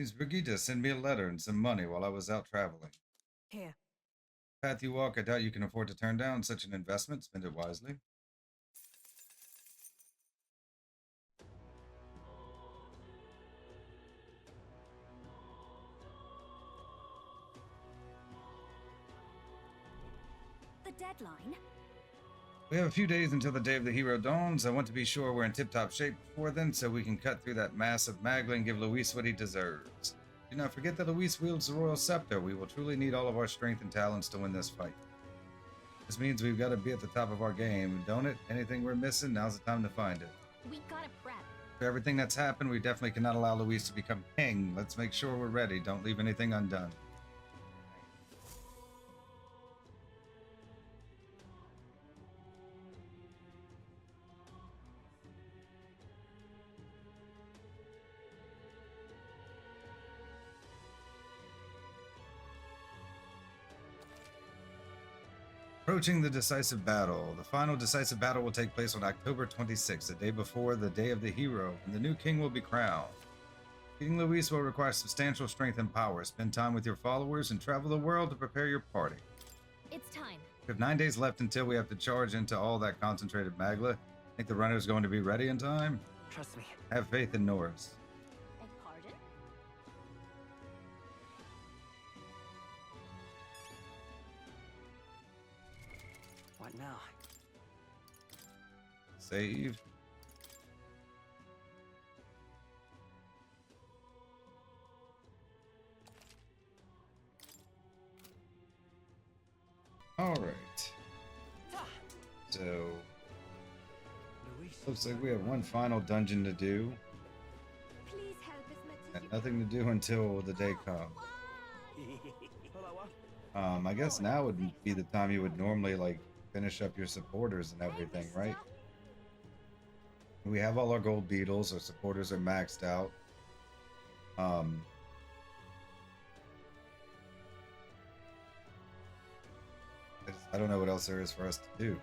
Please, Brigitte, send me a letter and some money while I was out traveling. Here. Path you walk, I doubt you can afford to turn down such an investment. Spend it wisely. The deadline? We have a few days until the day of the hero dawns. I want to be sure we're in tip-top shape before then so we can cut through that mass of Magla and give Luis what he deserves. Do not forget that Luis wields the royal scepter. We will truly need all of our strength and talents to win this fight. This means we've got to be at the top of our game, don't it? Anything we're missing, now's the time to find it. We gotta prep. For everything that's happened, we definitely cannot allow Luis to become king. Let's make sure we're ready. Don't leave anything undone. Approaching the decisive battle. The final decisive battle will take place on October 26th, the day before the Day of the Hero, and the new king will be crowned. King Luis will require substantial strength and power. Spend time with your followers and travel the world to prepare your party. It's time. We have 9 days left until we have to charge into all that concentrated Magla. Think the runner's going to be ready in time? Trust me. Have faith in Norris. Beg pardon? What now? Save. All right. So, Luis. looks like we have one final dungeon to do, Please help as much as and you nothing to do until the day comes. I guess now would be the time you would normally like finish up your supporters and everything, right? We have all our gold beetles. Our supporters are maxed out. I don't know what else there is for us to do.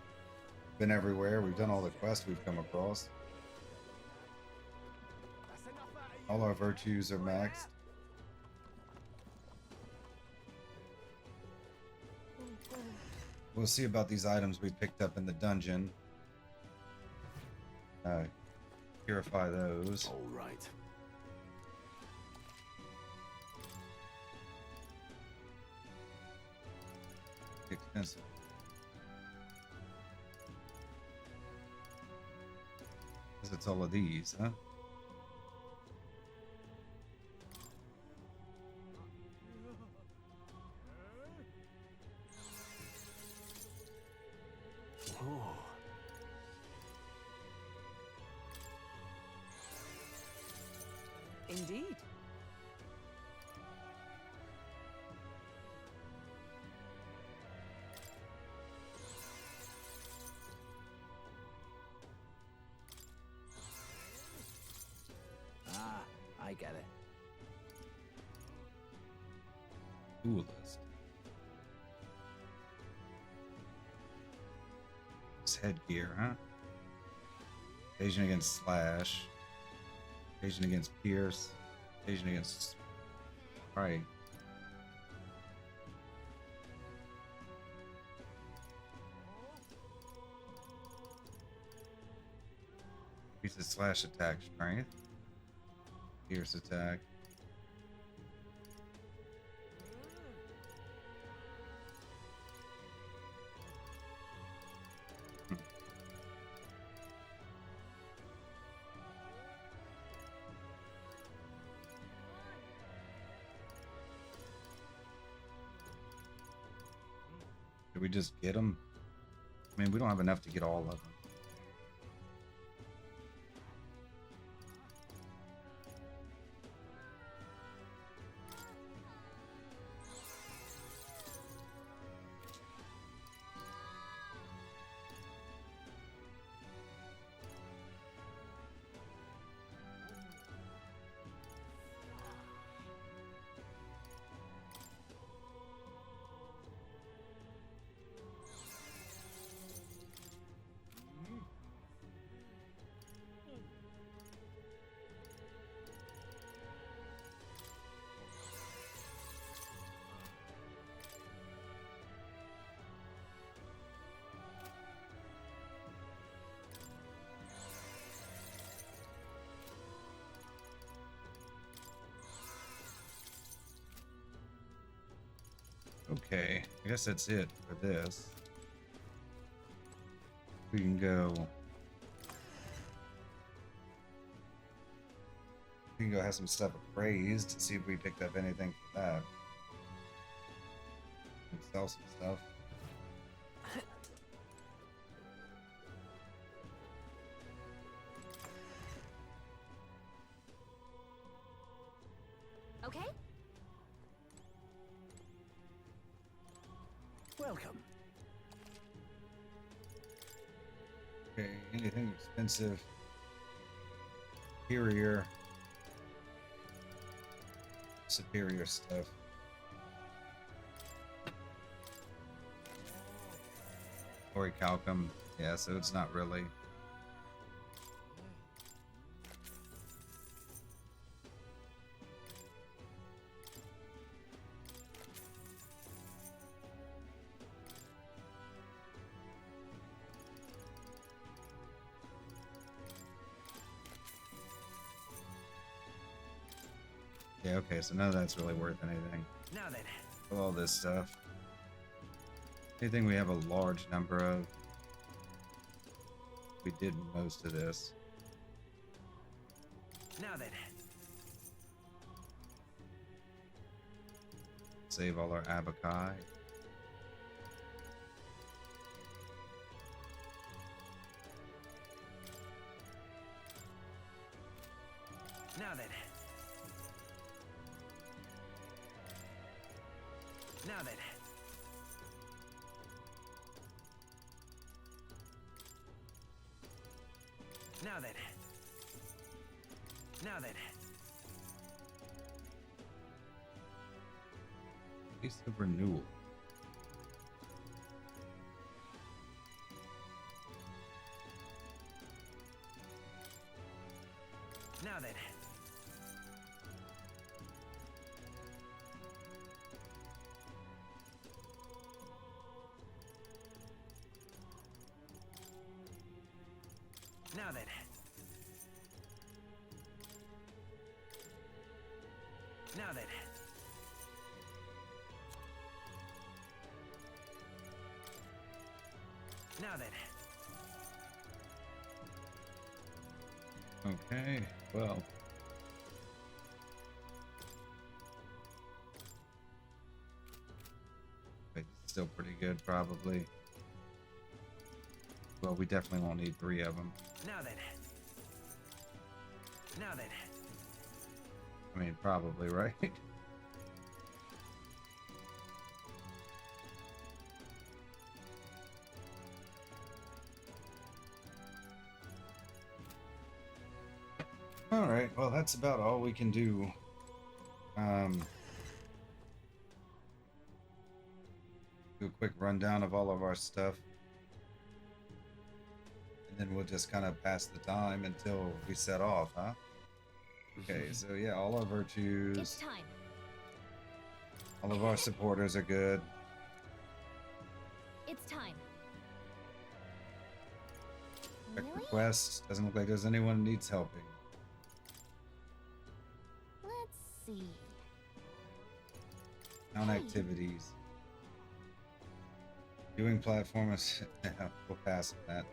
Been everywhere. We've done all the quests we've come across. All our virtues are maxed. We'll see about these items we picked up in the dungeon. Purify those. All right. Expensive. Because it's all of these, huh? Oh. Indeed. Ah, I get it. Duelist. This headgear, huh? Evasion against slash. Evasion against pierce. Evasion against right. Increases slash attack strength. Pierce attack. Did we just get them? I mean, we don't have enough to get all of them. Okay, I guess that's it for this. We can go. We can go have some stuff appraised to see if we picked up anything for that. And sell some stuff. Okay? Welcome. Okay, anything expensive, superior stuff. Orichalcum, yeah, so it's not really. Yeah, okay, so none of that's really worth anything. Now then. All this stuff. Anything we have a large number of. We did most of this. Now then. Save all our abakai. Now then. Now then. Now then. Now then. Piece of renewal. Now then. Now then. Now then. Now then. Okay, well. It's still pretty good, probably. Well, we definitely won't need 3 of them. Now then. Now then. I mean, probably, right? Alright, well, that's about all we can do. Do a quick rundown of all of our stuff. And then we'll just kind of pass the time until we set off, huh? Okay, so yeah, all our It's virtues, time. all of our supporters are good. It's time. Check Really? requests. Doesn't look like there's anyone who needs helping. Let's see. Town Hey. activities. Viewing platforms. We'll pass on that.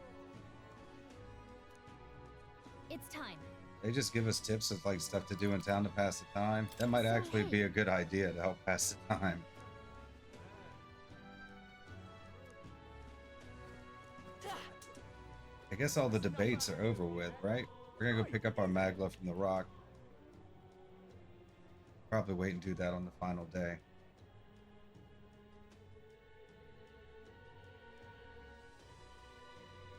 It's time. They just give us tips of like stuff to do in town to pass the time. That might So, actually be hey. a good idea to help pass the time. I guess all the debates are over with, right? We're gonna go pick up our magla from the rock. Probably wait and do that on the final day.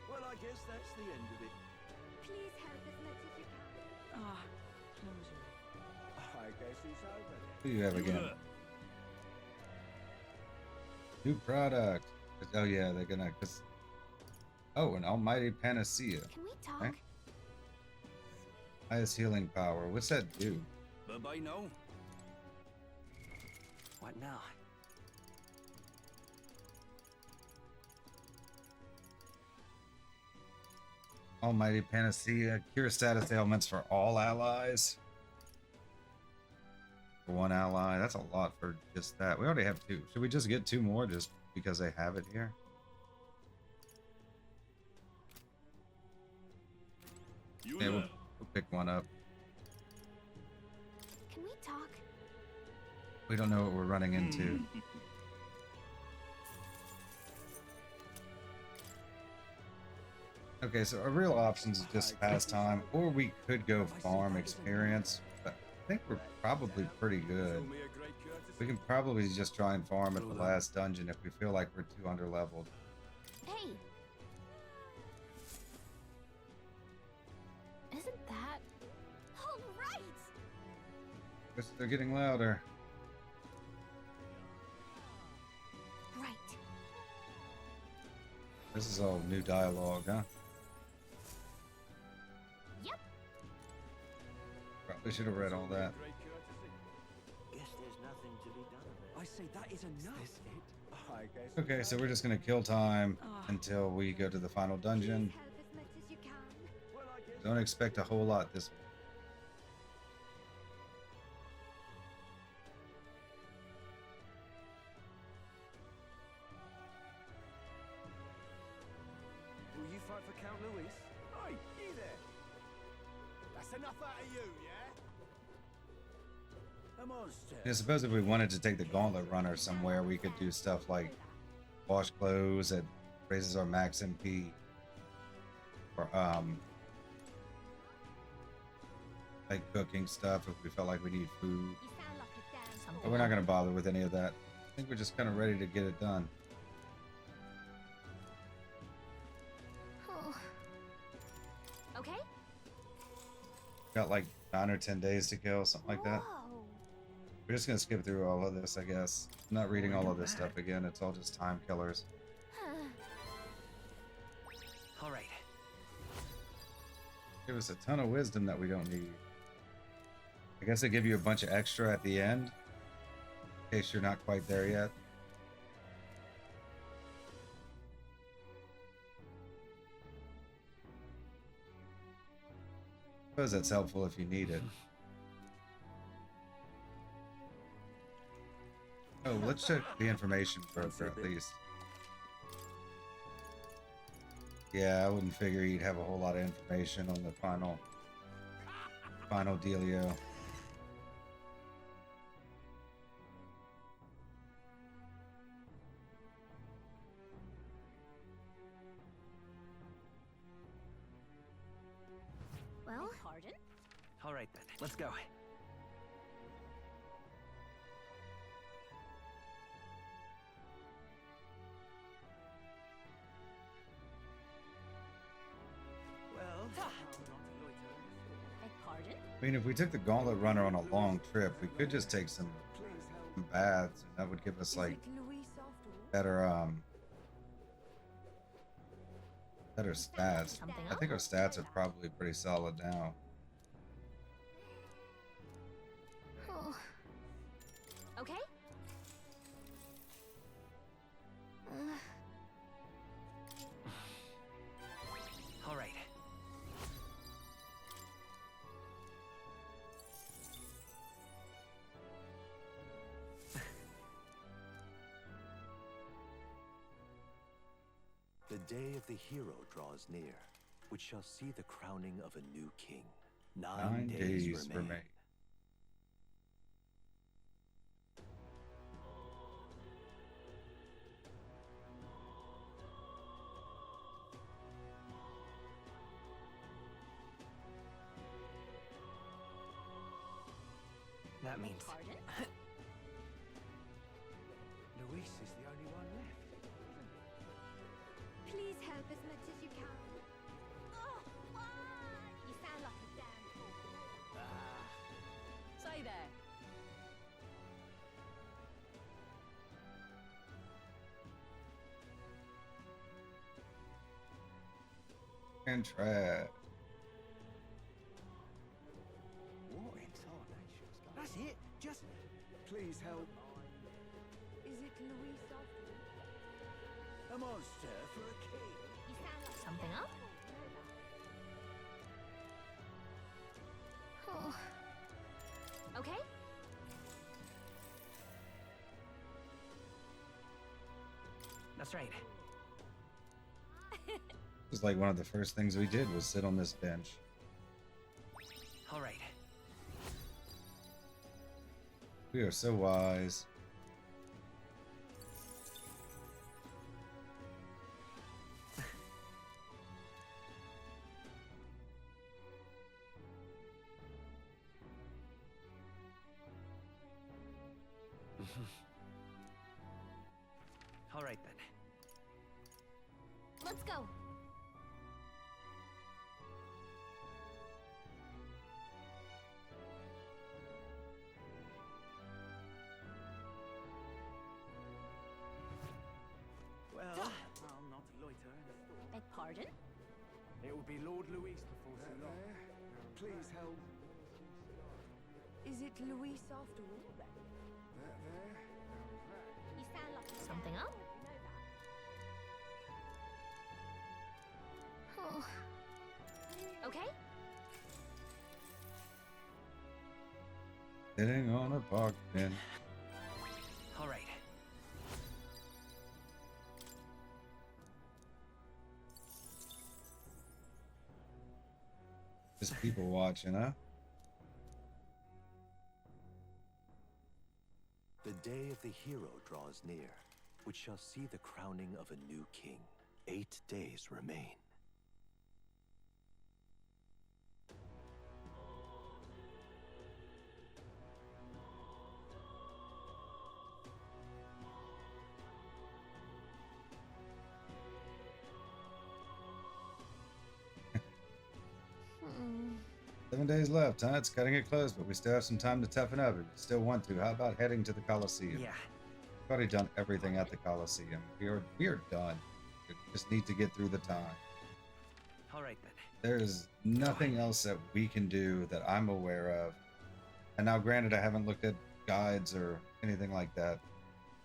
Well, I guess that's the end of it. Please help as much as you can. Ah, closure. I guess it's over then. Who do you have again? New product. Oh yeah, they're gonna. Cause, oh, an almighty panacea. Can we talk? Okay. Highest healing power. What's that do? Bye-bye now. What now? Almighty panacea. Cure status ailments for all allies. for one ally. That's a lot for just that. We already have 2. Should we just get 2 more just because they have it here? Yeah, we'll pick one up. Can we talk? We don't know what we're running into. Okay, so our real options is just pass time, or we could go farm experience. But I think we're probably pretty good. We can probably just try and farm at the last dungeon if we feel like we're too underleveled. Hey! Isn't that... All right! Guess they're getting louder. Right. This is all new dialogue, huh? Yep. Probably should have read all that. Guess there's nothing to be done. I say that is enough. Is this it? I guess. Okay, so we're just gonna kill time until we go to the final dungeon. Help as much as you can. Well, I guess. Don't expect a whole lot this week. Will you fight for Count Louis? Hey, you there? That's enough out of you, yeah? A monster. I suppose if we wanted to take the gauntlet runner somewhere, we could do stuff like wash clothes. It raises our max MP. Or like cooking stuff if we felt like we need food. You sound like a damn But we're not gonna bother with any of that. I think we're just kind of ready to get it done. Oh. Okay? Got like 9 or 10 days to kill, something like that. Whoa. We're just gonna skip through all of this, I guess. I'm not reading all of this stuff again. It's all just time killers. All right. Give us a ton of wisdom that we don't need. I guess they give you a bunch of extra at the end, in case you're not quite there yet. I suppose that's helpful if you need it. Oh, let's check the information broker at least. Yeah, I wouldn't figure he'd have a whole lot of information on the final dealio. Well, pardon? All right then. Let's go. Well, Beg pardon? I mean, if we took the gauntlet runner on a long trip, we could just take some baths, and that would give us like better better stats. Something I think our stats are probably pretty solid now. Oh. Okay? all right. The day of the hero draws near, which shall see the crowning of a new king. 9 days remain. That means Pardon? Louis is the only one left. Please help as much as you can. Oh, you sound like a damn fool. Say there. And trash. What in tarnation? That's it. Just please help. Is it Louis after A monster for a king. You sound like something up? Oh. Okay? That's right. It was like one of the first things we did was sit on this bench. All right. We are so wise. All right then. Let's go. Well, I'll not loiter in the store. Beg pardon? It will be Lord Luis before too long. Please help. Is it Luis after all then? You sound like a Something damn up? fool, you know that. Oh, Okay? Sitting on a park bench. All right. Just people watching, huh? The day of the hero draws near, which shall see the crowning of a new king. 8 days remain. hmm. 7 days left, huh? It's cutting it close, but we still have some time to toughen up if you still want to. How about heading to the Colosseum? Yeah. We've already done everything at the Colosseum. We are done. We just need to get through the time. All right then. There's nothing else that we can do that I'm aware of. And now, granted, I haven't looked at guides or anything like that.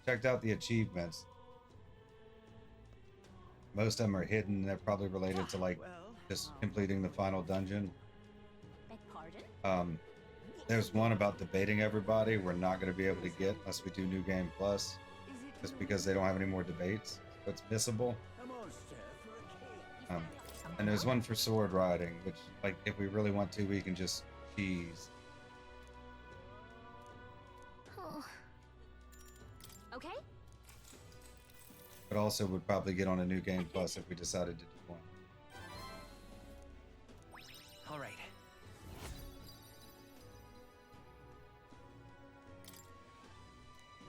Checked out the achievements. Most of them are hidden. They're probably related to like just completing the final dungeon. Beg pardon? There's one about debating everybody we're not going to be able to get unless we do New Game Plus, Is it just because they don't have any more debates. So it's missable. A monster for a king. You sound like And there's one for sword riding, which, like, if we really want to, we can just cheese. Oh, Okay? But also would probably get on a New Game Plus if we decided to do one. All right.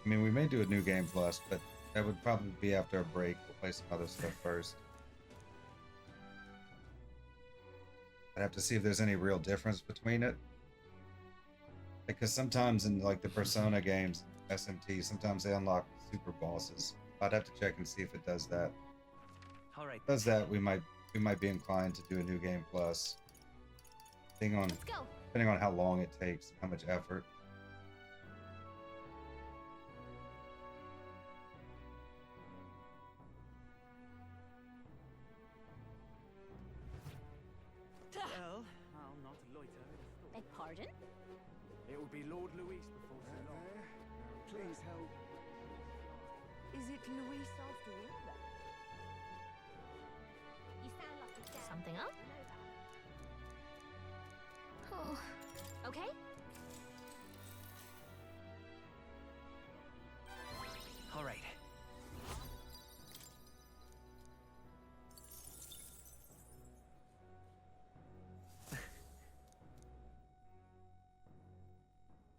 I mean, we may do a New Game Plus, but that would probably be after a break. We'll play some other stuff first. I'd have to see if there's any real difference between it. Because sometimes in like the Persona games, SMT, sometimes they unlock super bosses. I'd have to check and see if it does that. All right. If it does that, we might be inclined to do a New Game Plus. Let's go. Depending on how long it takes, and how much effort. Well, I'll not loiter in the store. Beg pardon? It will be Lord Luis before too long. Please help. Is it Luis after all then? You sound like a damn Something fool, up? you know that. oh. Okay? All right.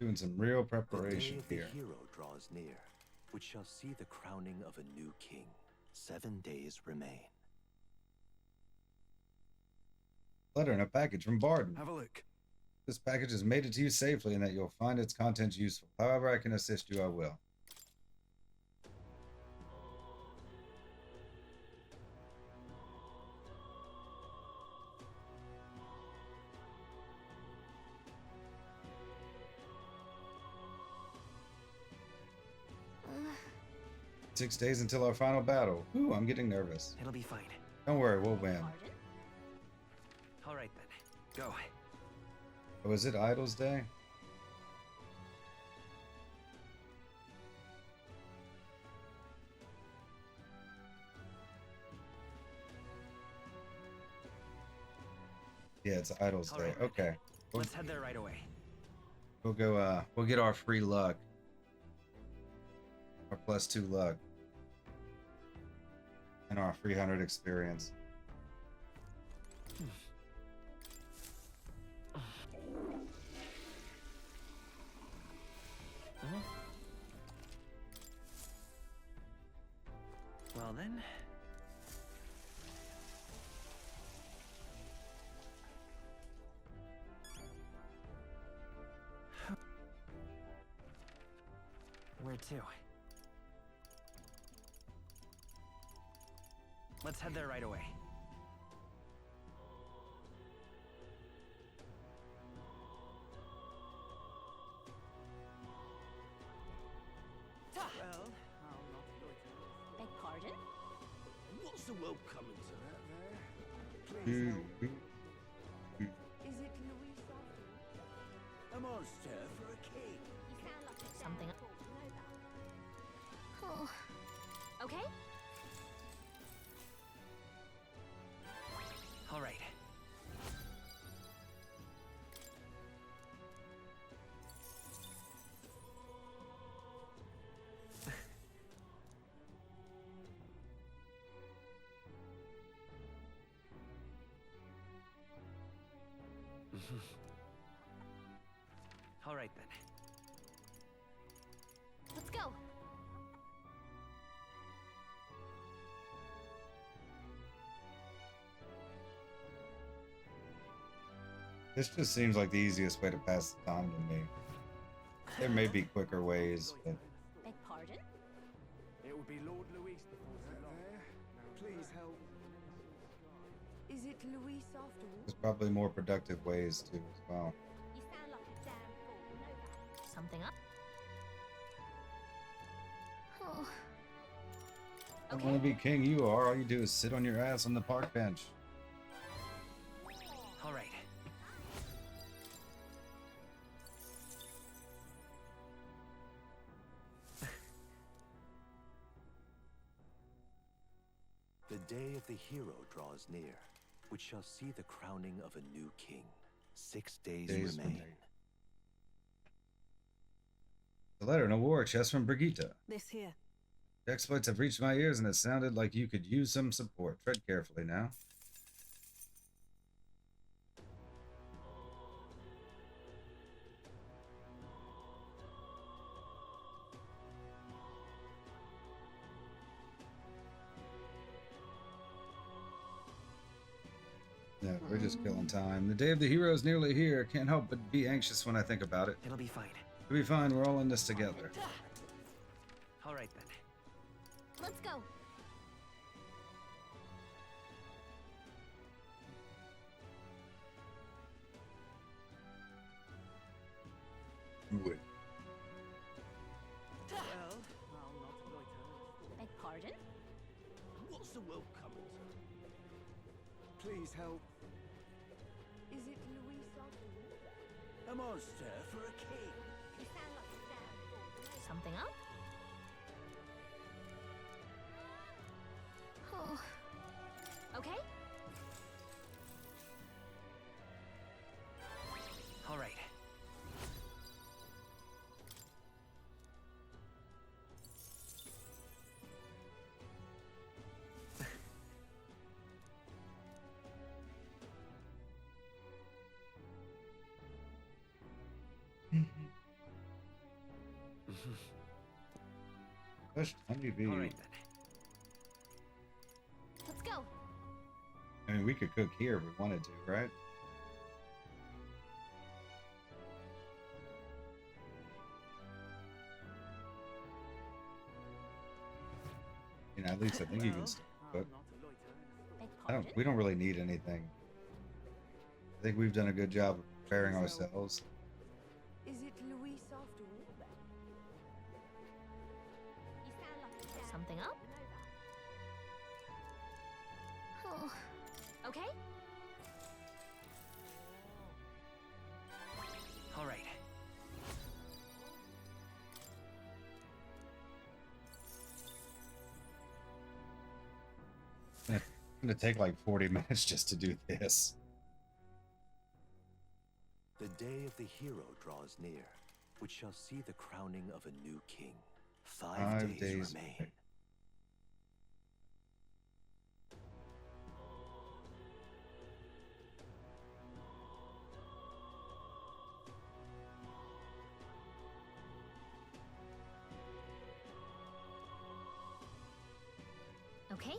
Doing some real The day preparation of the here. hero draws near, which shall see the crowning of a new king. 7 days remain. Letter and a package from Barden. Have a look. This package has made it to you safely and that you'll find its contents useful. However I can assist you, I will. Uh, 6 days until our final battle. Ooh, I'm getting nervous. It'll be fine. Don't worry, we'll win. Pardon? All right then. Go. Oh, is it Idol's Day? Yeah, it's Idol's All Day. right, then. Okay. Let's head there right away. We'll go, we'll get our free luck. Our +2 luck. And our 300 experience. Well then. Where to? Let's head there right away. Well, I'll not loiter. Beg pardon? What's the world coming to? Please help. Is it Louis after all? A monster for a king. You sound like a Something damn fool, you know that. Oh. Okay? All right. All right then. Let's go. This just seems like the easiest way to pass the time to me. There may be quicker ways, but Beg pardon? It will be Lord Louis before too long. Please help. Is it Louis after all? there's probably more productive ways too as well. You sound like a damn fool, you know that. Something up. Oh. I don't want to be king you are. All you do is sit on your ass on the park bench. All right. The day of the hero draws near, which shall see the crowning of a new king. 6 days remain. A letter and a war chest from Brigitte. This here. The exploits have reached my ears, and it sounded like you could use some support. Tread carefully now. No, we're just killing time. The day of the hero is nearly here. Can't help but be anxious when I think about it. It'll be fine. We'll be fine. We're all in this together. All right then. Let's go. Wood. Well, I'll not loiter. Beg pardon? What's the world coming to? Please help. Is it Louis after all? A monster for a king. You sound like a damn fool, you know that. Something up. Oh. Okay? All right. Push honeybee. All right then. Let's go. I mean, we could cook here if we wanted to, right? You know, at least I think you can still cook. Not a loiter. Beg pardon? We don't really need anything. I think we've done a good job of preparing ourselves. Is it Louis after all? You sound like a damn Something up. fool, you know that. Oh. Okay? All right. It's gonna take like 40 minutes just to do this. The day of the hero draws near, which shall see the crowning of a new king. 5 days remain. Okay?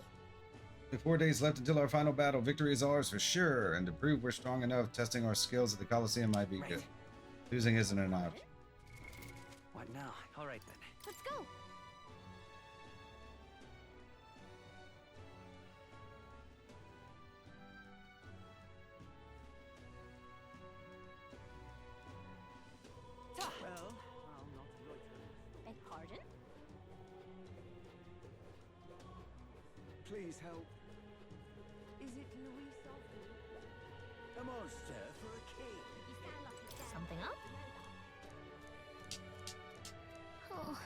With 4 days left until our final battle, victory is ours for sure. And to prove we're strong enough, testing our skills at the Colosseum might be good. Losing isn't an option. What now? All right then. Let's go. Well, I'll not loiter. Beg pardon? Please help. Is it Louis after all? A monster for a king. You sound like a damn Something up? Oh.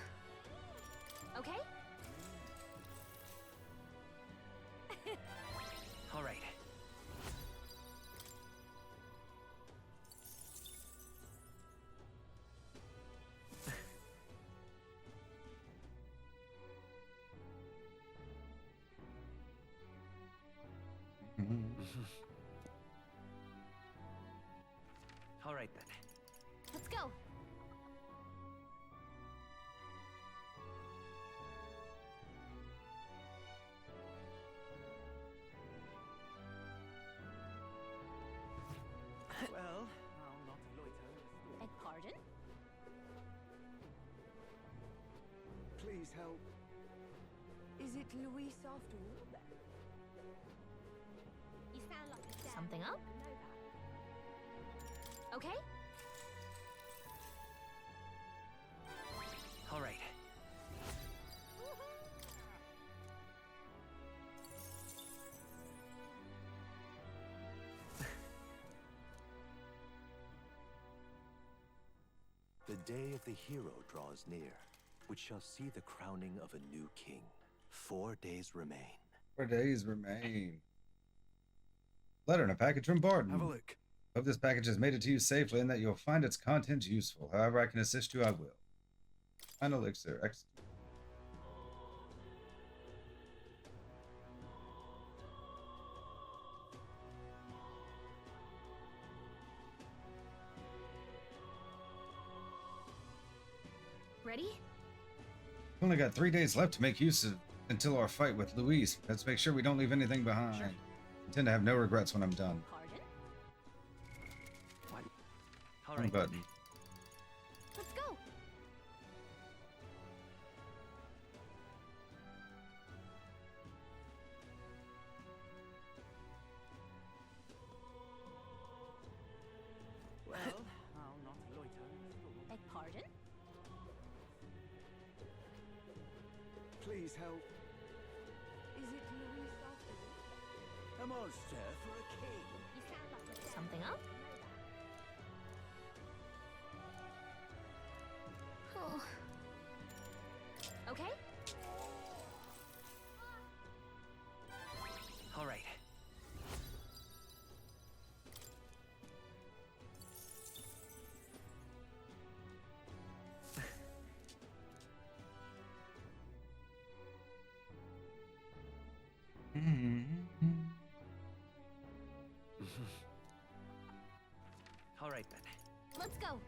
Okay? All right. All right then. Let's go. Well, I'll not loiter. Beg pardon? Please help. Is it Louis after all? You sound like a damn Something up? know that. Okay? All right. The day of the hero draws near, which shall see the crowning of a new king. 4 days remain. 4 days remain. Letter and a package from Barton. Have a look. Hope this package has made it to you safely and that you'll find its contents useful. However I can assist you, I will. An elixir. Ready? We've only got 3 days left to make use of until our fight with Luis. Let's make sure we don't leave anything behind. Sure. I tend to have no regrets when I'm done. Pardon? What? All Wrong right. button. Let's go. Well, I'll not loiter. Beg pardon? Please help. Is it Louis after all? A monster for a king. You sound like a damn Something up? Oh. Okay? All right. All right then. Let's go.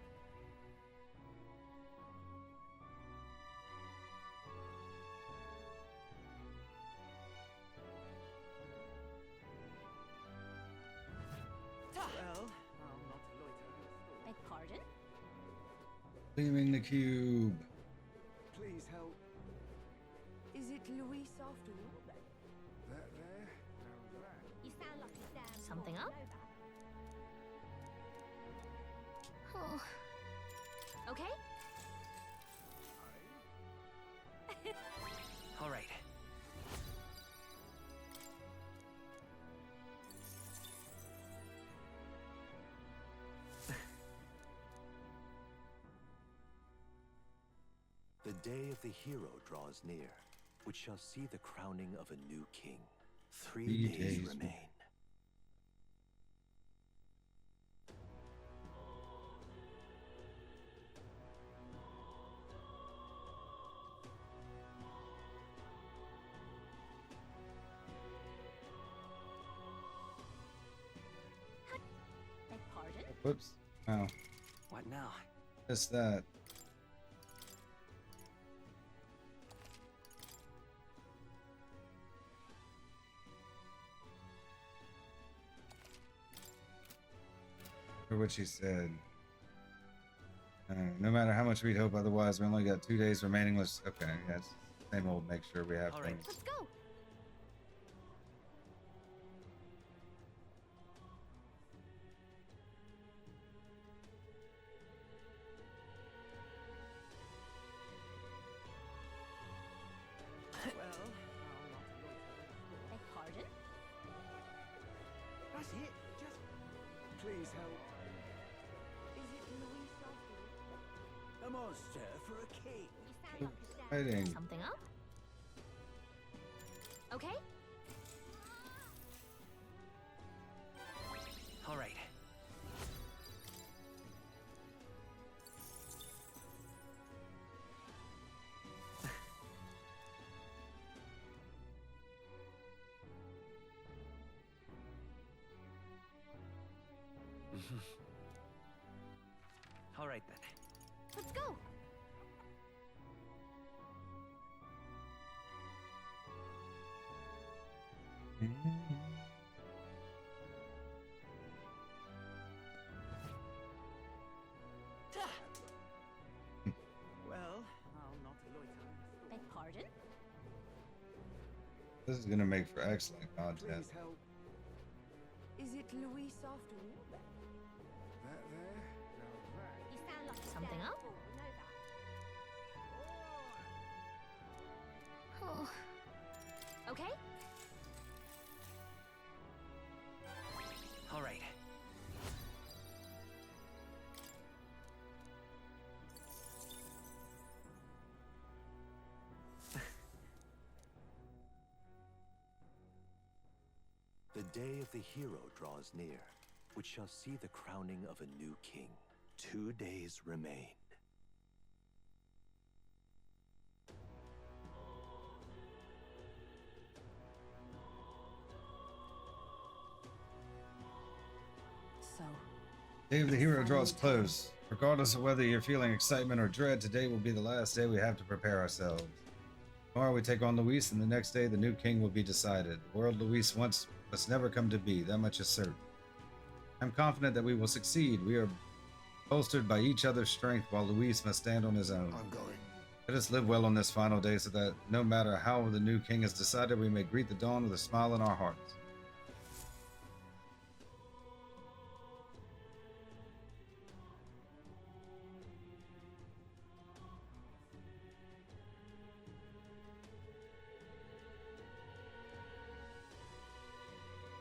Well, I'll not loiter. Beg pardon? Clearing the cube. Please help. Is it Louis after all? There. How's that? You sound like a damn Something know up? that. Oh. Okay? All right. The day of the hero draws near, which shall see the crowning of a new king. 3 3 days days remain. Whoops. Oh, What now? missed that. For what she said. No matter how much we'd hope otherwise, we only got 2 days remaining. Let's. Okay, yeah, it's same old. Make sure we have All right. things. Let's go. Well, Beg pardon? that's it. Just please help. Is it Luis after all? A monster for a king. You sound like a damn Exciting. Something up? Okay. All right. All right then. Let's go. Well, I'll not loiter. Beg pardon? This is gonna make for excellent content. Please help. Is it Luis after all? That there? Now that. You sound like a Something damn up? fool, know that. Oh. Okay. All right. The day of the hero draws near, which shall see the crowning of a new king. 2 days remain. So, Day of the hero draws close. Regardless of whether you're feeling excitement or dread, today will be the last day we have to prepare ourselves. Tomorrow we take on Luis, and the next day the new king will be decided. The world Luis wants must never come to be, that much is certain. I'm confident that we will succeed. We are bolstered by each other's strength, while Luis must stand on his own. I'm going. Let us live well on this final day so that no matter how the new king has decided, we may greet the dawn with a smile in our hearts.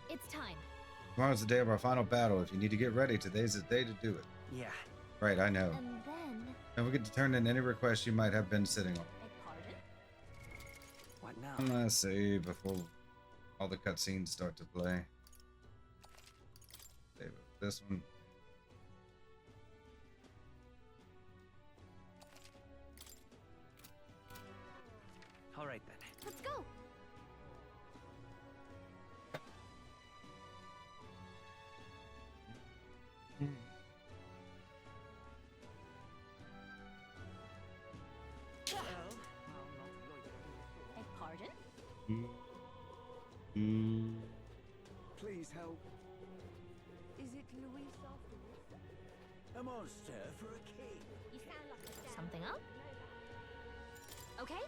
It's time. Tomorrow's the day of our final battle. If you need to get ready, today's the day to do it. Yeah. Right, I know. And then. Don't forget to turn in any requests you might have been sitting on. Beg pardon? What now? I'm gonna save before all the cutscenes start to play. Save this one. All right then. Let's go. Well, I'll not loiter. Beg pardon? Please help. is it Luis after all? A monster for a king. You sound like a damn Something fool, up? know that. Okay.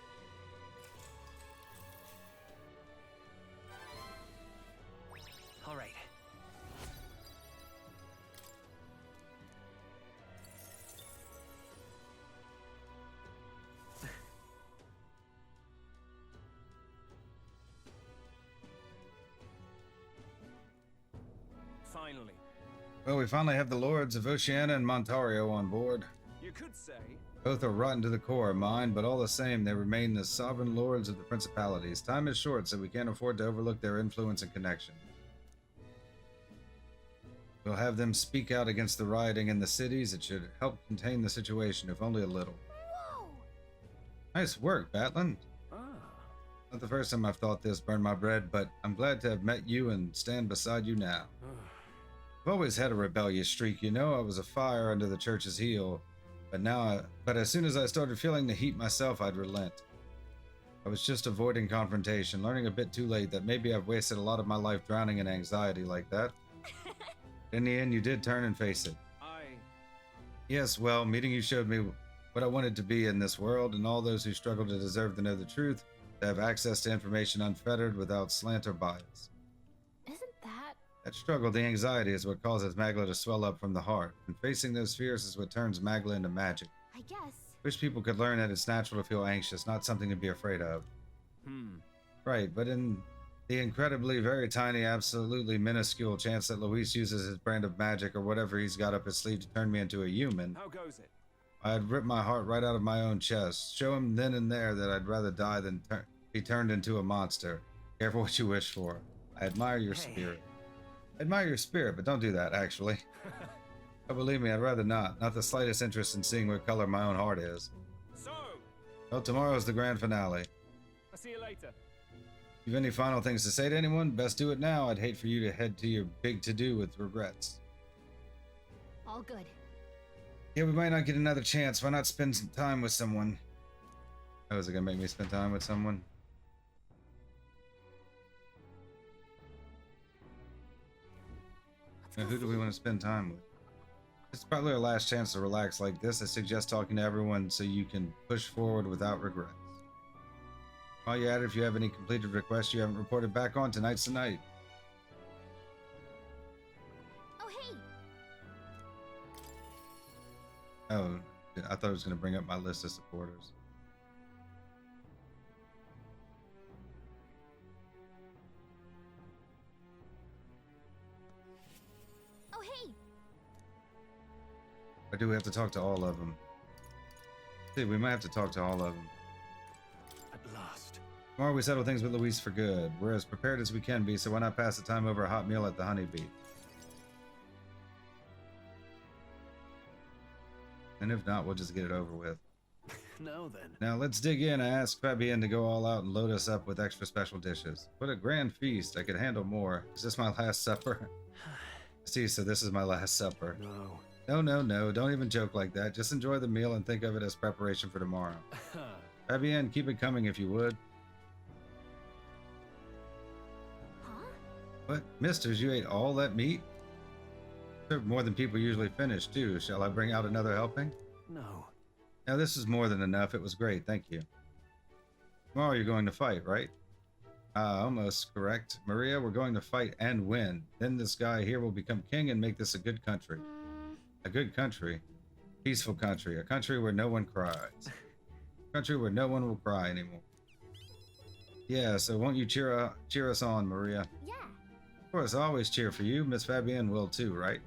All right. Finally. Well, we finally have the lords of Oceania and Montario on board. You could say. Both are rotten to the core, mine, but all the same, they remain the sovereign lords of the principalities. Time is short, so we can't afford to overlook their influence and connection. We'll have them speak out against the rioting in the cities. It should help contain the situation, if only a little. Whoa! Nice work, Batlin. Ah. Not the first time I've thought this, burn my bread, but I'm glad to have met you and stand beside you now. I've always had a rebellious streak, you know. I was a fire under the church's heel, but as soon as I started feeling the heat myself, I'd relent. I was just avoiding confrontation, learning a bit too late that maybe I've wasted a lot of my life drowning in anxiety like that. In the end, you did turn and face it. Yes, well, meeting you showed me what I wanted to be in this world, and all those who struggle to deserve to know the truth, to have access to information unfettered without slant or bias. Isn't that... That struggle, the anxiety, is what causes Magla to swell up from the heart, and facing those fears is what turns Magla into magic. I guess. Wish people could learn that it's natural to feel anxious, not something to be afraid of. Right, but in the incredibly, very tiny, absolutely minuscule chance that Luis uses his brand of magic or whatever he's got up his sleeve to turn me into a human, How goes it? I'd rip my heart right out of my own chest, show him then and there that I'd rather die than be turned into a monster. Careful what you wish for. I admire your spirit. I admire your spirit, but don't do that, actually. Oh, believe me, I'd rather not. Not the slightest interest in seeing what color my own heart is. So, Well, tomorrow's the grand finale. I'll see you later. If you have any final things to say to anyone, best do it now. I'd hate for you to head to your big to-do with regrets. All good. Yeah, we might not get another chance. Why not spend some time with someone? Oh, is it gonna make me spend time with someone? Now, who do we want to spend time with? It's probably our last chance to relax like this. I suggest talking to everyone so you can push forward without regrets. While you're at it, if you have any completed requests you haven't reported back on, tonight's the night. Oh, hey! Oh, I thought it was going to bring up my list of supporters. Oh, hey! Or do we have to talk to all of them? See, we might have to talk to all of them. At last. Tomorrow we settle things with Luis for good. We're as prepared as we can be, so why not pass the time over a hot meal at the Honeybee? And if not, we'll just get it over with. No then. Now let's dig in. I asked Fabienne to go all out and load us up with extra special dishes. What a grand feast. I could handle more. Is this my last supper? See, so this is my last supper. No. No. Don't even joke like that. Just enjoy the meal and think of it as preparation for tomorrow. Fabienne, keep it coming if you would. Huh? What? Misters, you ate all that meat? Served more than people usually finish, too. Shall I bring out another helping? No. Now, this is more than enough. It was great. Thank you. Tomorrow you're going to fight, right? Almost correct. Maria, we're going to fight and win. Then this guy here will become king and make this a good country. A good country. Peaceful country. A country where no one cries. A country where no one will cry anymore. Yeah, so won't you cheer us on, Maria? Yeah. Of course, I always cheer for you. Miss Fabienne will too, right?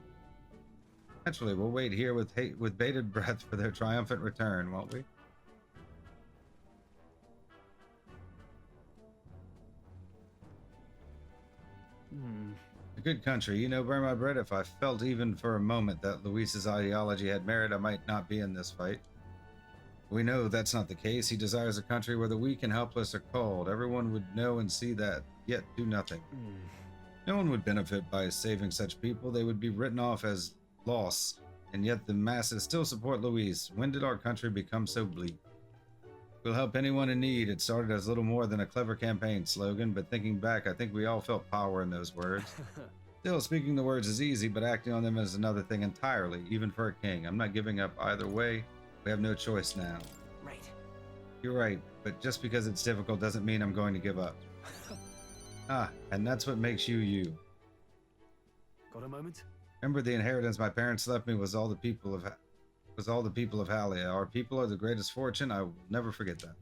Naturally, we'll wait here with bated breath for their triumphant return, won't we? A good country. You know, burn my bread, if I felt even for a moment that Luis's ideology had merit, I might not be in this fight. We know that's not the case. He desires a country where the weak and helpless are called. Everyone would know and see that, yet do nothing. No one would benefit by saving such people. They would be written off as loss, and yet the masses still support Luis. When did our country become so bleak? We'll help anyone in need. It started as little more than a clever campaign slogan, but thinking back, I think we all felt power in those words. Still, speaking the words is easy, but acting on them is another thing entirely, even for a king. I'm not giving up either way. We have no choice now. Right. You're right, but just because it's difficult doesn't mean I'm going to give up. And that's what makes you you. Got a moment? Remember, the inheritance my parents left me was all the people of Halia. Our people are the greatest fortune. I will never forget that.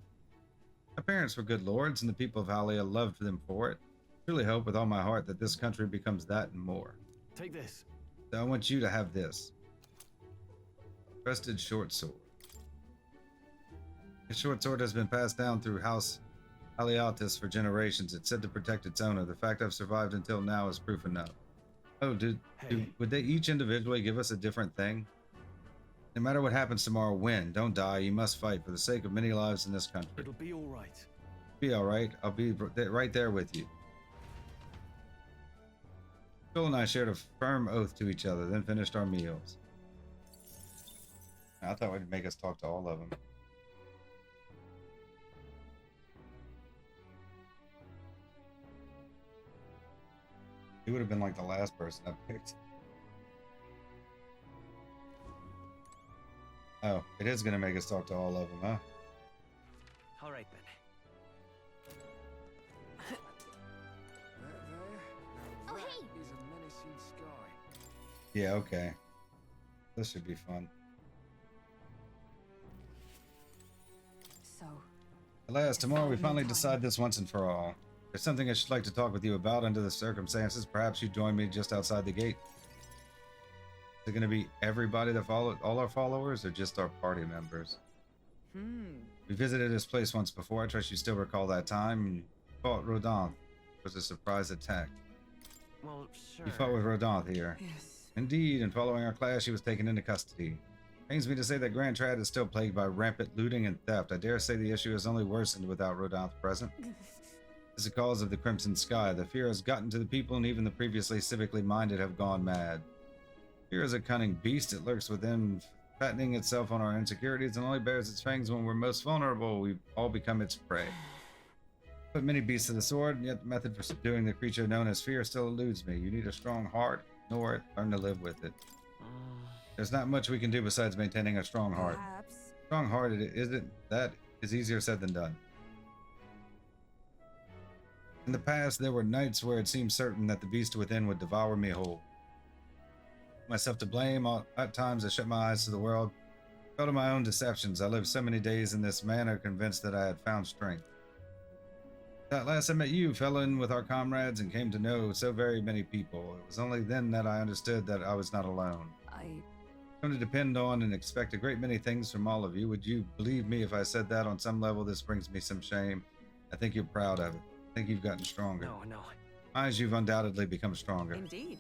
My parents were good lords, and the people of Halia loved them for it. I truly hope with all my heart that this country becomes that and more. Take this. So I want you to have this. Trusted short sword. The short sword has been passed down through House Haliatis for generations. It's said to protect its owner. The fact I've survived until now is proof enough. Oh, would they each individually give us a different thing? No matter what happens tomorrow, win. Don't die. You must fight for the sake of many lives in this country. It'll be all right. Be all right. I'll be right there with you. Phil and I shared a firm oath to each other, then finished our meals. I thought it'd make us talk to all of them. He would have been like the last person I picked. Oh, it is going to make us talk to all of them, huh? All right then. Now Oh, that hey. is a menacing sky. Yeah, okay. This should be fun. So, Alas, tomorrow we finally decide this once and for all. There's something I should like to talk with you about under the circumstances. Perhaps you join me just outside the gate. Is it going to be everybody that followed, all our followers, or just our party members? We visited this place once before. I trust you still recall that time. You fought Rodin. It was a surprise attack. Well, sure. You fought with Rodin here. yes. Indeed, and following our clash, he was taken into custody. Pains me to say that Grand Trad is still plagued by rampant looting and theft. I dare say the issue has only worsened without Rodin present. As a cause of the Crimson Sky, the fear has gotten to the people, and even the previously civically minded have gone mad. Fear is a cunning beast. It lurks within, fattening itself on our insecurities, and only bears its fangs when we're most vulnerable. We all become its prey. Put many beasts to the sword, and yet the method for subduing the creature known as fear still eludes me. You need a strong heart. Ignore it. Learn to live with it. There's not much we can do besides maintaining a strong heart. Perhaps. Strong heart, isn't that is easier said than done. In the past, there were nights where it seemed certain that the beast within would devour me whole. Myself to blame. At times, I shut my eyes to the world, fell to my own deceptions. I lived so many days in this manner, convinced that I had found strength. At last, I met you, fell in with our comrades, and came to know so very many people. It was only then that I understood that I was not alone. I Come to depend on and expect a great many things from all of you. Would you believe me if I said that on some level this brings me some shame? I think you're proud of it. I think you've gotten stronger. No. As you've undoubtedly become stronger. indeed.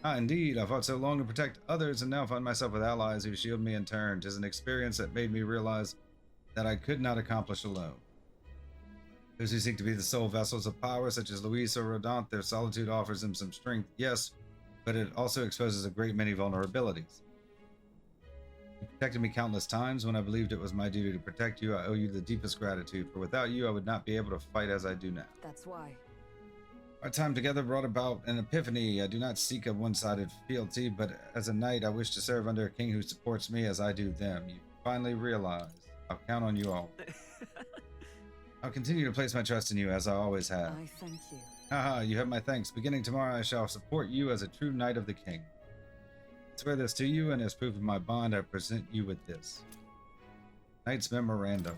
Indeed. I fought so long to protect others and now find myself with allies who shield me in turn. 'Tis an experience that made me realize that I could not accomplish alone. Those who seek to be the sole vessels of power, such as Luis or Rodin, their solitude offers them some strength, yes, but it also exposes a great many vulnerabilities. You protected me countless times when I believed it was my duty to protect you. I owe you the deepest gratitude, for without you I would not be able to fight as I do now. That's why. Our time together brought about an epiphany. I do not seek a one-sided fealty, but as a knight I wish to serve under a king who supports me as I do them. You finally realize. I'll count on you all. I'll continue to place my trust in you as I always have. I thank you. Haha, you have my thanks. Beginning tomorrow I shall support you as a true knight of the king. I swear this to you, and as proof of my bond I present you with this. Knight's Memorandum.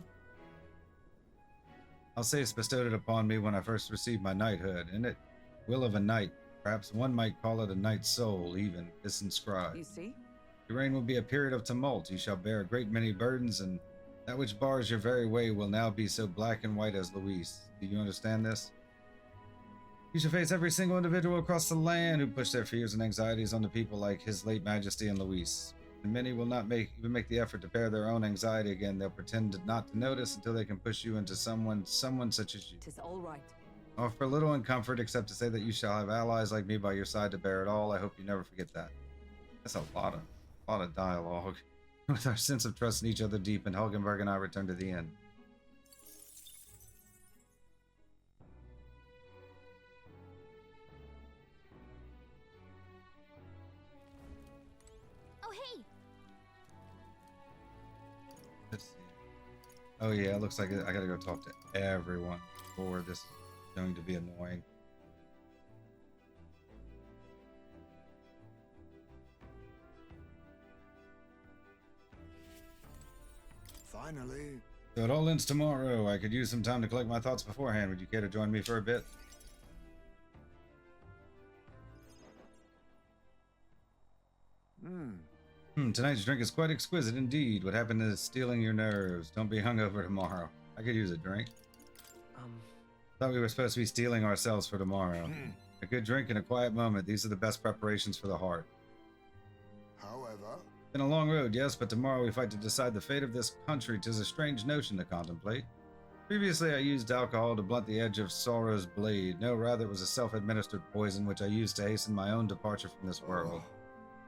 I'll say it's bestowed upon me when I first received my knighthood. In it, will of a knight, perhaps one might call it a knight's soul even, is inscribed. You see? Your reign will be a period of tumult. You shall bear a great many burdens, and that which bars your very way will now be so black and white as Luis. Do you understand this? You shall face every single individual across the land who push their fears and anxieties onto people like His late Majesty and Luis. And many will not even make the effort to bear their own anxiety again. They'll pretend not to notice until they can push you into someone such as you. 'Tis all right. Offer little in comfort except to say that you shall have allies like me by your side to bear it all. I hope you never forget that. That's a lot of dialogue. With our sense of trust in each other deep, and Helgenberg and I return to the inn. Oh, hey! Let's see. Oh yeah, it looks like I gotta go talk to everyone before this is going to be annoying. Finally. So it all ends tomorrow. I could use some time to collect my thoughts beforehand. Would you care to join me for a bit? Tonight's drink is quite exquisite indeed. What happened is stealing your nerves. Don't be hungover tomorrow. I could use a drink. Thought we were supposed to be stealing ourselves for tomorrow. A good drink and a quiet moment. These are the best preparations for the heart. However, Been a long road, yes, but tomorrow we fight to decide the fate of this country. 'Tis a strange notion to contemplate. Previously, I used alcohol to blunt the edge of sorrow's blade. No, rather, it was a self-administered poison which I used to hasten my own departure from this world.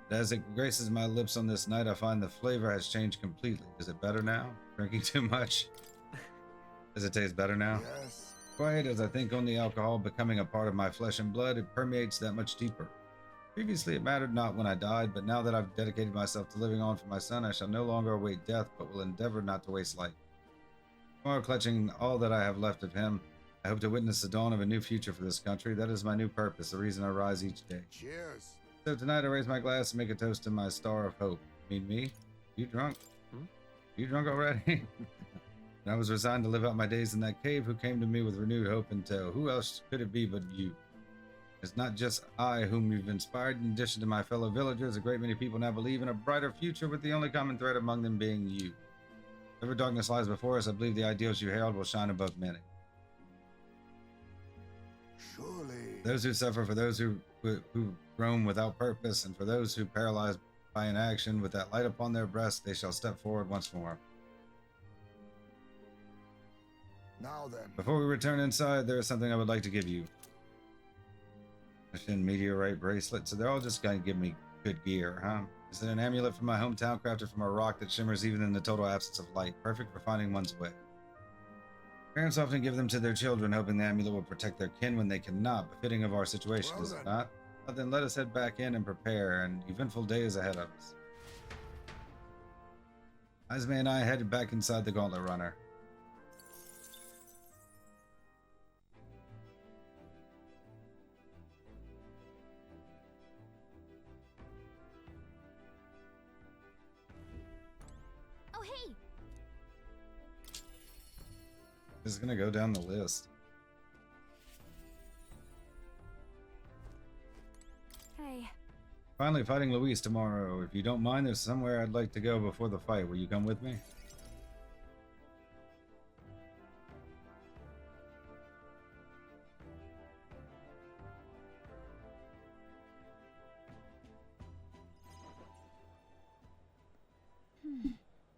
But as it graces my lips on this night, I find the flavor has changed completely. Is it better now? Drinking too much? Does it taste better now? Yes. Quiet as I think on the alcohol becoming a part of my flesh and blood, it permeates that much deeper. Previously, it mattered not when I died, but now that I've dedicated myself to living on for my son, I shall no longer await death, but will endeavor not to waste life. Tomorrow, clutching all that I have left of him, I hope to witness the dawn of a new future for this country. That is my new purpose, the reason I rise each day. Cheers. So tonight I raise my glass and make a toast to my star of hope. You mean me? You drunk? You drunk already? And I was resigned to live out my days in that cave. Who came to me with renewed hope and tow? Who else could it be but you? It's not just I whom you've inspired. In addition to my fellow villagers, a great many people now believe in a brighter future, with the only common thread among them being you. Whatever darkness lies before us, I believe the ideals you herald will shine above many. Surely. Those who suffer, for those who roam without purpose, and for those who paralyzed by inaction, with that light upon their breasts, they shall step forward once more. Now then. Before we return inside, there is something I would like to give you. A Shin meteorite bracelet, so they're all just going to give me good gear, huh? Is it an amulet from my hometown, crafted from a rock that shimmers even in the total absence of light, perfect for finding one's way? Parents often give them to their children, hoping the amulet will protect their kin when they cannot, befitting of our situation, Well is it then. not? Well, then let us head back in and prepare. An eventful day is ahead of us. Ismay and I headed back inside the Gauntlet Runner. Oh, hey! This is gonna go down the list. Hey. Finally fighting Luis tomorrow. If you don't mind, there's somewhere I'd like to go before the fight. Will you come with me?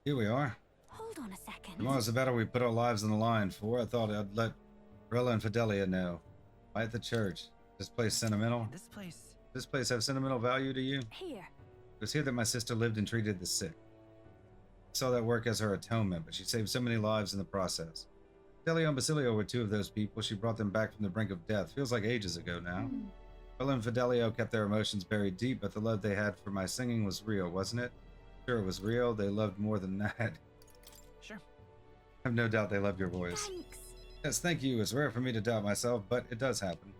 Here we are. Hold on a second. Tomorrow's the battle we put our lives on the line for. I thought I'd let Rella and Fidelia know. Why at the church? This place sentimental? This place. Does this place have sentimental value to you? Here. It was here that my sister lived and treated the sick. I saw that work as her atonement, but she saved so many lives in the process. Fidelia and Basilio were two of those people. She brought them back from the brink of death. Feels like ages ago now. Rella and Fidelio kept their emotions buried deep, but the love they had for my singing was real, wasn't it? Sure, it was real. They loved more than that. Sure. I have no doubt they loved your voice. Thanks. Yes, thank you. It's rare for me to doubt myself, but it does happen.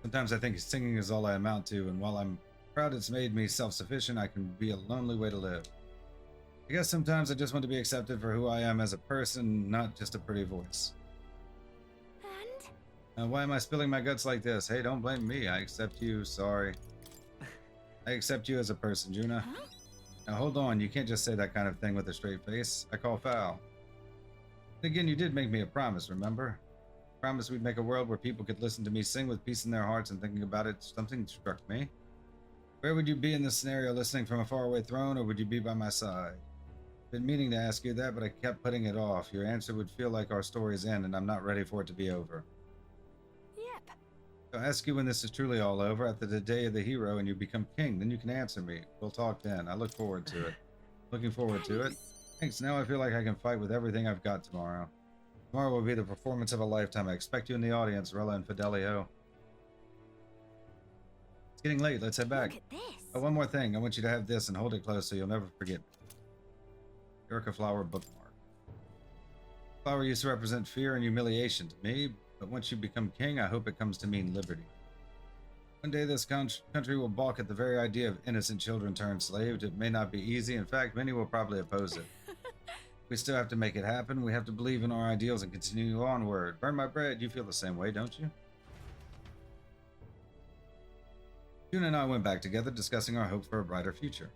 Sometimes I think singing is all I amount to, and while I'm proud it's made me self-sufficient, I can be a lonely way to live. I guess sometimes I just want to be accepted for who I am as a person, not just a pretty voice. And? Why am I spilling my guts like this? Hey, don't blame me. I accept you. Sorry. I accept you as a person, Juna. Huh? Now hold on. You can't just say that kind of thing with a straight face. I call foul. And again, you did make me a promise, remember? Promise we'd make a world where people could listen to me sing with peace in their hearts, and thinking about it, something struck me. Where would you be in this scenario, listening from a faraway throne, or would you be by my side? Been meaning to ask you that, but I kept putting it off. Your answer would feel like our story's end, and I'm not ready for it to be over. Yep. I'll ask you when this is truly all over, after the day of the hero, and you become king. Then you can answer me. We'll talk then. I look forward to it. Looking forward to it. Thanks. Now I feel like I can fight with everything I've got tomorrow. Tomorrow will be the performance of a lifetime. I expect you in the audience, Rella and Fidelio. It's getting late. Let's head back. Look at this. Oh, one more thing. I want you to have this and hold it close so you'll never forget me. Erica Flower bookmark. Flower used to represent fear and humiliation to me, but once you become king, I hope it comes to mean liberty. One day this country will balk at the very idea of innocent children turned slaves. It may not be easy. In fact, many will probably oppose it. We still have to make it happen. We have to believe in our ideals and continue onward. Burn my bread. You feel the same way, don't you? June and I went back together, discussing our hope for a brighter future.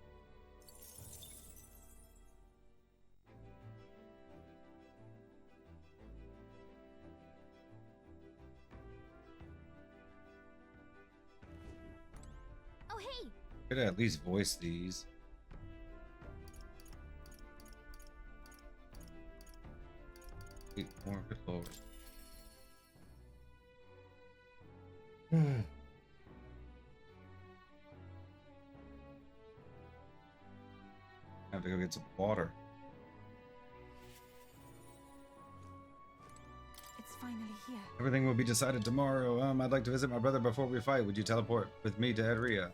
Oh, hey! Could I at least voice these? 8 more, good lord. I have to go get some water. It's finally here. Everything will be decided tomorrow. I'd like to visit my brother before we fight. Would you teleport with me to Edria?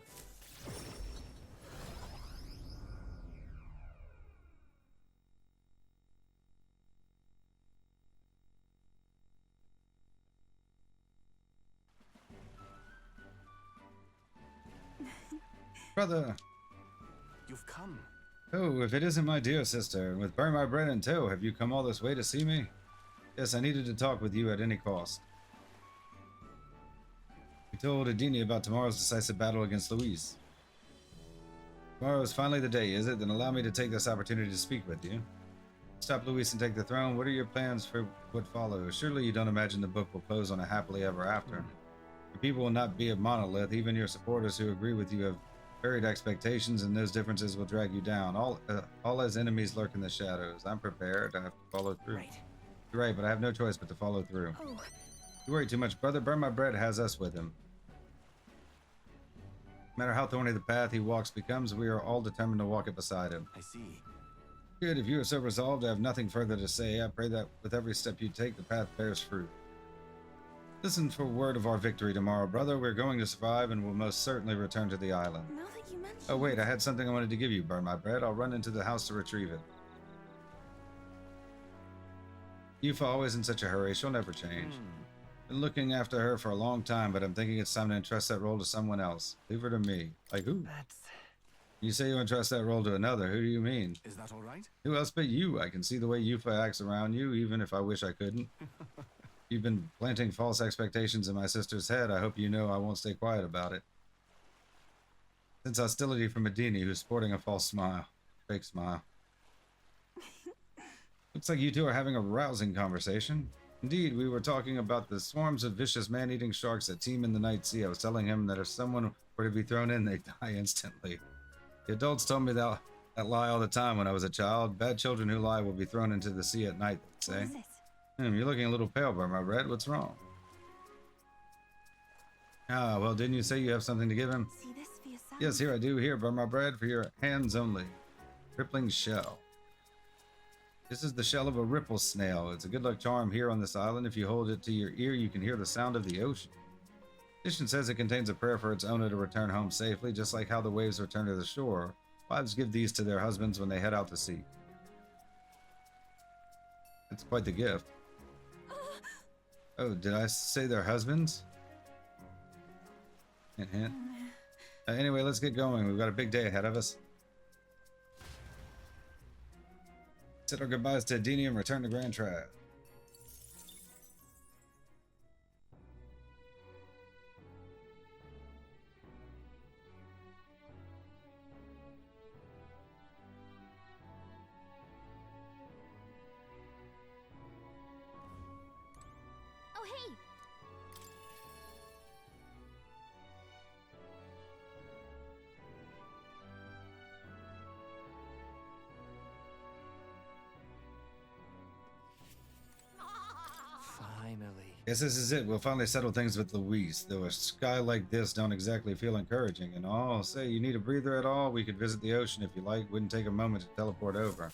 Brother! You've come. Oh, if it isn't my dear sister, with Burn My Bread in tow, have you come all this way to see me? Yes, I needed to talk with you at any cost. We told Adini about tomorrow's decisive battle against Luis. Tomorrow is finally the day, is it? Then allow me to take this opportunity to speak with you. Stop Luis and take the throne. What are your plans for what follows? Surely you don't imagine the book will close on a happily ever after. The people will not be a monolith. Even your supporters who agree with you have varied expectations, and those differences will drag you down. All as enemies lurk in the shadows. I'm prepared. I have to follow through. Right. You're right, but I have no choice but to follow through. Oh, You worry too much, brother. Burn My Bread has us with him. No matter how thorny the path he walks becomes, we are all determined to walk it beside him. I see. Good, if you are so resolved, I have nothing further to say. I pray that with every step you take, the path bears fruit. Listen for word of our victory tomorrow, brother. We're going to survive and will most certainly return to the island. now that you mention Oh wait, I had something I wanted to give you, Burn My Bread. I'll run into the house to retrieve it. Yufa always in such a hurry, she'll never change. Been looking after her for a long time, but I'm thinking it's time to entrust that role to someone else. Leave her to me. Like who? That's... You say you entrust that role to another. Who do you mean? Is that all right? Who else but you? I can see the way Yufa acts around you, even if I wish I couldn't. You've been planting false expectations in my sister's head. I hope you know I won't stay quiet about it. Since hostility from Adini, who's sporting a false smile. Fake smile. Looks like you two are having a rousing conversation. Indeed, we were talking about the swarms of vicious man-eating sharks that teem in the night sea. I was telling him that if someone were to be thrown in, they'd die instantly. The adults told me that lie all the time when I was a child. Bad children who lie will be thrown into the sea at night, they say. What is it? You're looking a little pale, Burn My Bread. What's wrong? Ah, well, didn't you say you have something to give him? See this for yourself? Yes, here I do. Here, Burn My Bread, for your hands only. Crippling shell. This is the shell of a ripple snail. It's a good luck charm here on this island. If you hold it to your ear, you can hear the sound of the ocean. Tradition says it contains a prayer for its owner to return home safely, just like how the waves return to the shore. Wives give these to their husbands when they head out to sea. It's quite the gift. Oh, did I say their husbands? Hint, hint. Anyway, let's get going. We've got a big day ahead of us. Said our goodbyes to Adini and return to Grand Trad. Oh, hey! Finally. Guess this is it. We'll finally settle things with Luis. Though a sky like this don't exactly feel encouraging and all. Say, you need a breather at all? We could visit the ocean if you like. Wouldn't take a moment to teleport over.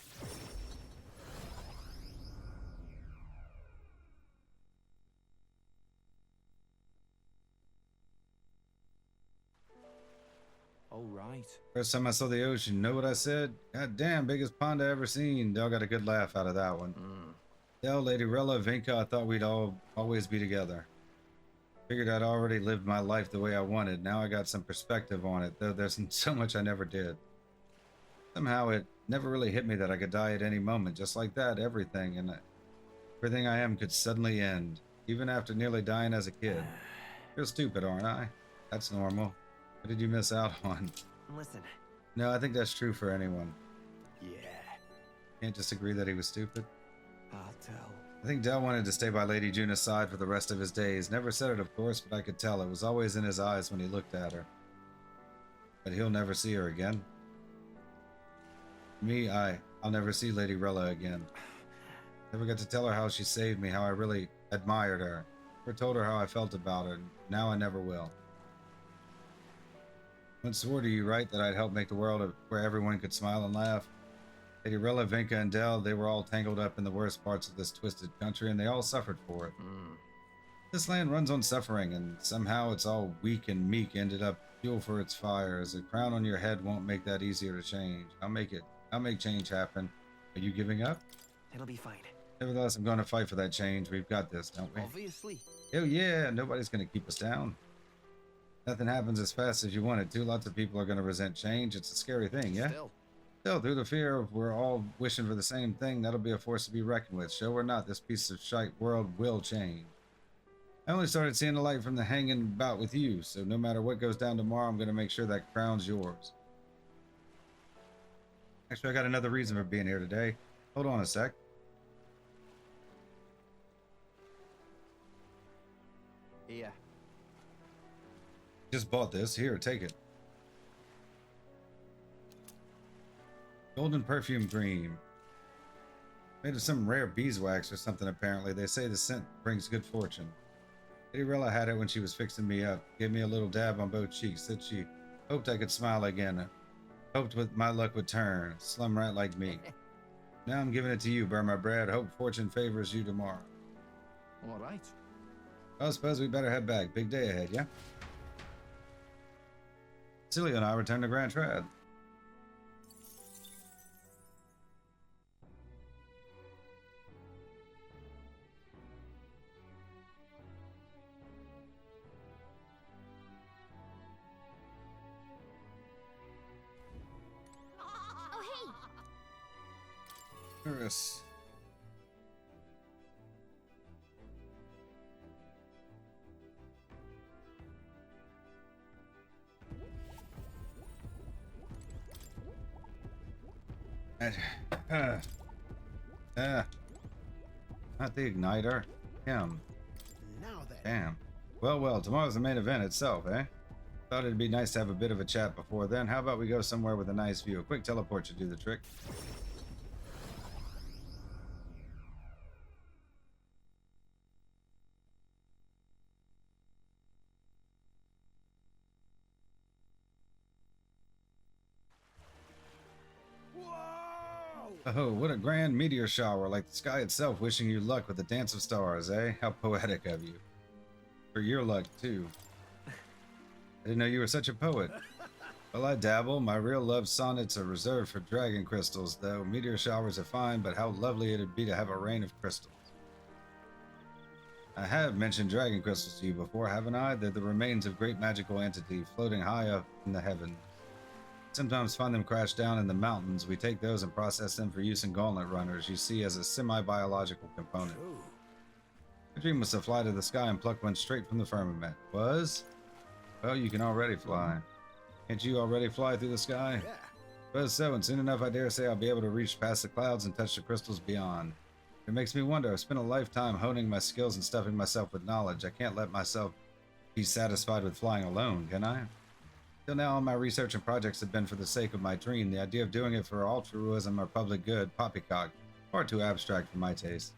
All right. First time I saw the ocean, know what I said? God damn, biggest pond I ever seen. Dell got a good laugh out of that one. Dell, Lady Rella, Vinka, I thought we'd always be together. Figured I'd already lived my life the way I wanted. Now I got some perspective on it, though there's so much I never did. Somehow it never really hit me that I could die at any moment. Just like that, everything I am could suddenly end. Even after nearly dying as a kid. Feel stupid, aren't I? That's normal. What did you miss out on? Listen, No, I think that's true for anyone. Yeah. Can't just agree that he was stupid. I'll tell. I think Dell wanted to stay by Lady Juna's side for the rest of his days. Never said it, of course, but I could tell. It was always in his eyes when he looked at her. But he'll never see her again. Me, I'll never see Lady Rella again. Never got to tell her how she saved me, how I really admired her. Never told her how I felt about her, and now I never will. Once swore to you, right, that I'd help make the world where everyone could smile and laugh. Lady Rilla, Vinka, and Dell, they were all tangled up in the worst parts of this twisted country, and they all suffered for it. This land runs on suffering, and somehow it's all weak and meek ended up fuel for its fires. A crown on your head won't make that easier to change. I'll make change happen. Are you giving up? It'll be fine. Nevertheless, I'm going to fight for that change. We've got this, don't we? Obviously. Oh yeah, nobody's going to keep us down. Nothing happens as fast as you want it to. Lots of people are going to resent change. It's a scary thing, yeah? Still, through the fear of we're all wishing for the same thing, that'll be a force to be reckoned with. Show or not, this piece of shite world will change. I only started seeing the light from the hanging about with you, so no matter what goes down tomorrow, I'm going to make sure that crown's yours. Actually, I got another reason for being here today. Hold on a sec. Yeah. Just bought this. Here, take it. Golden perfume cream. Made of some rare beeswax or something, apparently. They say the scent brings good fortune. Lady Rilla had it when she was fixing me up. Gave me a little dab on both cheeks. Said she hoped I could smile again. Hoped with my luck would turn. Slum rat like me. Now I'm giving it to you, burn my bread. Hope fortune favors you tomorrow. All right. I suppose we better head back. Big day ahead, yeah? Celia and I return to Grand Trad. Oh, hey! Yes. Not the igniter. Him. Now then. Damn. Well, tomorrow's the main event itself, eh? Thought it'd be nice to have a bit of a chat before then. How about we go somewhere with a nice view? A quick teleport should do the trick. Oh, what a grand meteor shower, like the sky itself wishing you luck with the dance of stars, eh? How poetic of you. For your luck, too. I didn't know you were such a poet. Well, I dabble. My real love sonnets are reserved for dragon crystals, though. Meteor showers are fine, but how lovely it'd be to have a rain of crystals. I have mentioned dragon crystals to you before, haven't I? They're the remains of great magical entity floating high up in the heavens. Sometimes find them crashed down in the mountains. We take those and process them for use in gauntlet runners, you see, as a semi-biological component. My dream was to fly to the sky and pluck one straight from the firmament. Was? Well, you can already fly. Can't you already fly through the sky? Yeah. Suppose so, and soon enough I dare say I'll be able to reach past the clouds and touch the crystals beyond. It makes me wonder. I've spent a lifetime honing my skills and stuffing myself with knowledge. I can't let myself be satisfied with flying alone, can I? Till now, all my research and projects have been for the sake of my dream. The idea of doing it for altruism or public good, poppycock, far too abstract for my taste.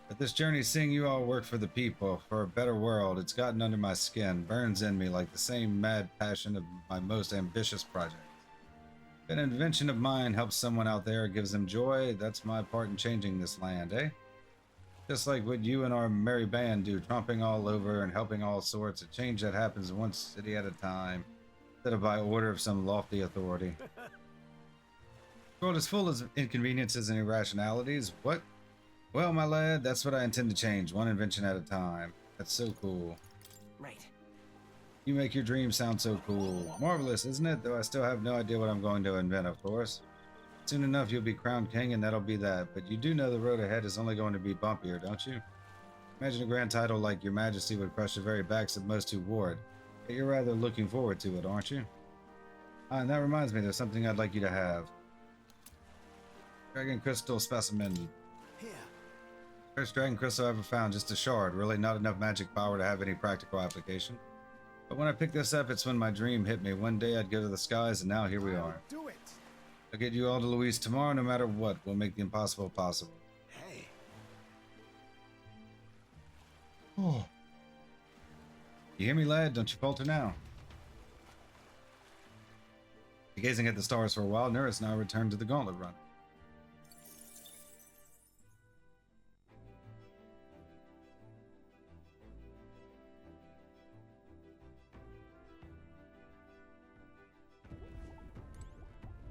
But this journey, seeing you all work for the people, for a better world, it's gotten under my skin, burns in me like the same mad passion of my most ambitious projects. If an invention of mine helps someone out there, gives them joy, that's my part in changing this land, eh? Just like what you and our merry band do, tromping all over and helping all sorts, a change that happens one city at a time, instead of by order of some lofty authority. The world is full of inconveniences and irrationalities. What? Well, my lad, that's what I intend to change, one invention at a time. That's so cool. Right. You make your dreams sound so cool. Marvelous, isn't it? Though I still have no idea what I'm going to invent, of course. Soon enough, you'll be crowned king, and that'll be that. But you do know the road ahead is only going to be bumpier, don't you? Imagine a grand title like Your Majesty would crush the very backs of most who wore it. But you're rather looking forward to it, aren't you? Ah, and that reminds me, there's something I'd like you to have. Dragon crystal specimen. Here. First dragon crystal I ever found, just a shard. Really not enough magic power to have any practical application. But when I picked this up, it's when my dream hit me. One day I'd go to the skies, and now here we are. Do it. I'll get you all to Luis tomorrow, no matter what. We'll make the impossible possible. Hey, Oh. You hear me, lad? Don't you falter now. Gazing at the stars for a while, Neris and I returned to the gauntlet run.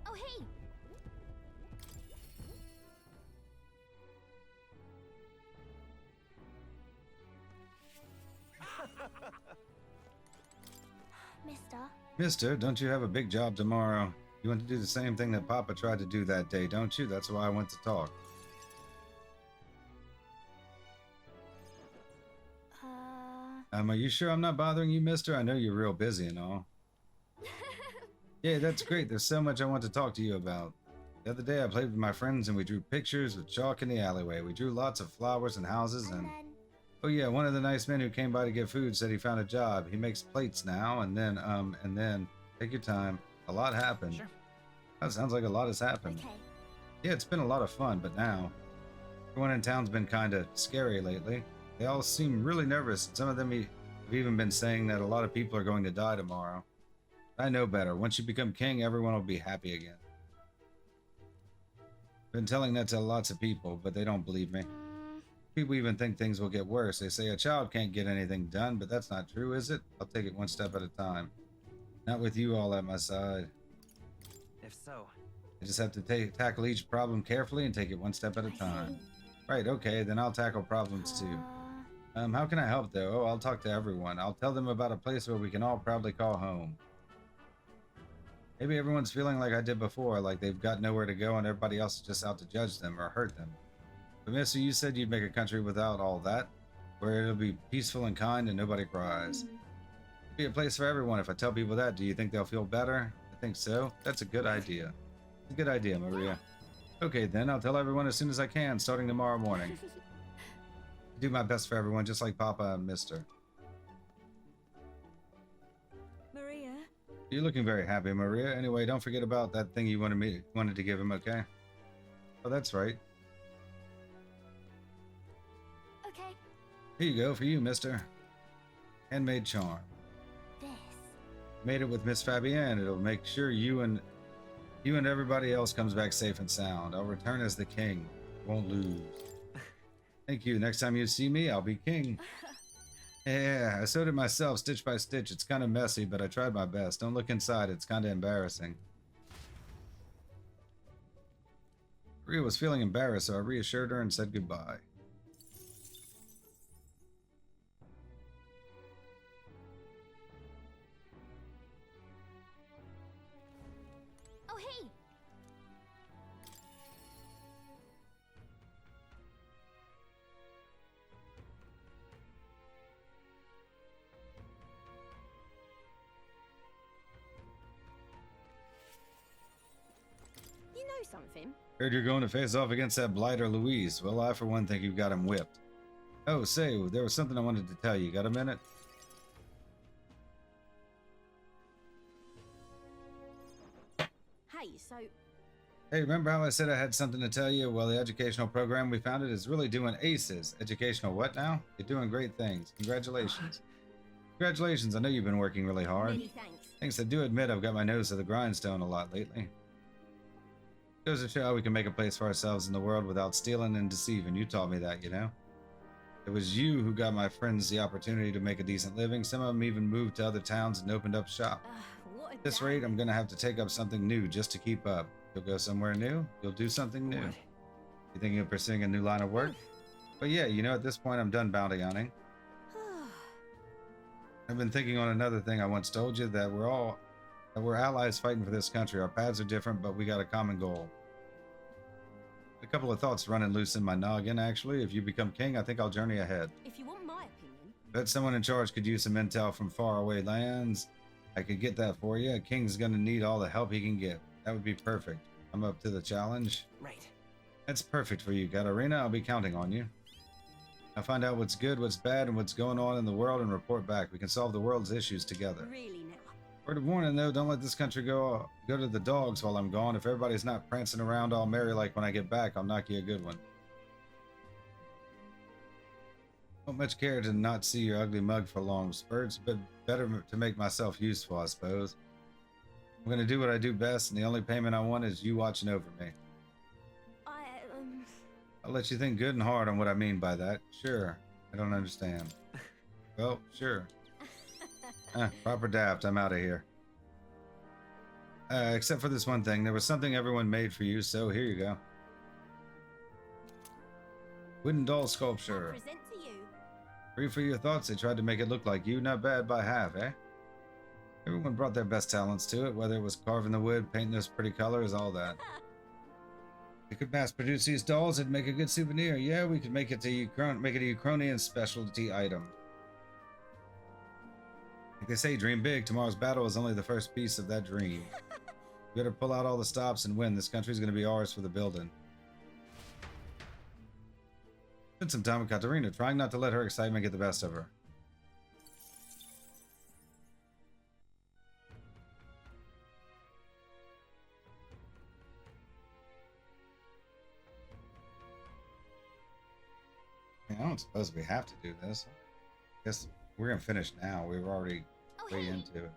Oh, hey! Mister? Mister, don't you have a big job tomorrow? You want to do the same thing that Papa tried to do that day, don't you? That's why I went to talk. Are you sure I'm not bothering you, mister? I know you're real busy and all. Yeah, that's great. There's so much I want to talk to you about. The other day I played with my friends and we drew pictures with chalk in the alleyway. We drew lots of flowers and houses and... Oh yeah, one of the nice men who came by to get food said he found a job. He makes plates now, and then, take your time. A lot happened. Sure. That sounds like a lot has happened. Okay. Yeah, it's been a lot of fun, but now, everyone in town's been kinda scary lately. They all seem really nervous, and some of them have even been saying that a lot of people are going to die tomorrow. I know better. Once you become king, everyone will be happy again. Been telling that to lots of people, but they don't believe me. People even think things will get worse. They say a child can't get anything done, but that's not true, is it? I'll take it one step at a time. Not with you all at my side. If so, I just have to tackle each problem carefully and take it one step at a time. Right, okay, then I'll tackle problems too. How can I help though? Oh, I'll talk to everyone. I'll tell them about a place where we can all proudly call home. Maybe everyone's feeling like I did before, like they've got nowhere to go and everybody else is just out to judge them or hurt them. But mister, you said you'd make a country without all that, where it'll be peaceful and kind and nobody cries. It'll be a place for everyone. If I tell people that, do you think they'll feel better? I think so. That's a good idea. It's a good idea, Maria. Okay then, I'll tell everyone as soon as I can, starting tomorrow morning. Do my best for everyone, just like Papa and Mister. Maria? You're looking very happy, Maria. Anyway, don't forget about that thing you wanted to give him, okay? Oh, that's right. Okay. Here you go, for you, mister. Handmade charm. This. Made it with Miss Fabienne. It'll make sure you and everybody else comes back safe and sound. I'll return as the king. Won't lose. Thank you. Next time you see me, I'll be king. Yeah, I sewed it myself, stitch by stitch. It's kind of messy, but I tried my best. Don't look inside. It's kind of embarrassing. Maria was feeling embarrassed, so I reassured her and said goodbye. Oh, hey! You know something? Heard you're going to face off against that blighter Louise. Well, I for one think you've got him whipped. Oh, say, there was something I wanted to tell you. Got a minute? Hey, so Hey, remember how I said I had something to tell you? Well, the educational program we founded is really doing aces. Educational what now? You're doing great things. Congratulations. Congratulations. I know you've been working really hard. many thanks. Thanks. I do admit I've got my nose to the grindstone a lot lately. Goes to show how we can make a place for ourselves in the world without stealing and deceiving. You taught me that, you know? It was you who got my friends the opportunity to make a decent living. Some of them even moved to other towns and opened up shop. What a At this day. rate, I'm gonna have to take up something new just to keep up. You'll go somewhere new, you'll do something new. What? You thinking of pursuing a new line of work? But yeah, you know, at this point I'm done bounty hunting. I've been thinking on another thing I once told you, that we're allies fighting for this country. Our paths are different, but we got a common goal. A couple of thoughts running loose in my noggin, actually. If you become king, I think I'll journey ahead. If you want my opinion, Bet someone in charge could use some intel from faraway lands. I could get that for you. A king's gonna need all the help he can get. That would be perfect. I'm up to the challenge. Right. That's perfect for you, Katarina. I'll be counting on you. I'll find out what's good, what's bad, and what's going on in the world and report back. We can solve the world's issues together. really now. Word of warning though, don't let this country go to the dogs while I'm gone. If everybody's not prancing around all merry like when I get back, I'll knock you a good one. Don't much care to not see your ugly mug for long, Spurts, but better to make myself useful, I suppose. I'm gonna do what I do best, and the only payment I want is you watching over me. I'll let you think good and hard on what I mean by that. Sure. I don't understand. Well, sure. Proper daft. I'm out of here. Except for this one thing. There was something everyone made for you, so here you go. Wooden doll sculpture. Present to you. Free for your thoughts. They tried to make it look like you. Not bad by half, eh? Everyone brought their best talents to it, whether it was carving the wood, painting those pretty colors, all that. We could mass produce these dolls, it'd make a good souvenir. Yeah, we could make it a Ukrainian specialty item. Like they say, dream big. Tomorrow's battle is only the first piece of that dream. We better pull out all the stops and win. This country's going to be ours for the building. Spent some time with Katerina, trying not to let her excitement get the best of her. I don't suppose we have to do this. I guess we're gonna finish now. We were already way into it.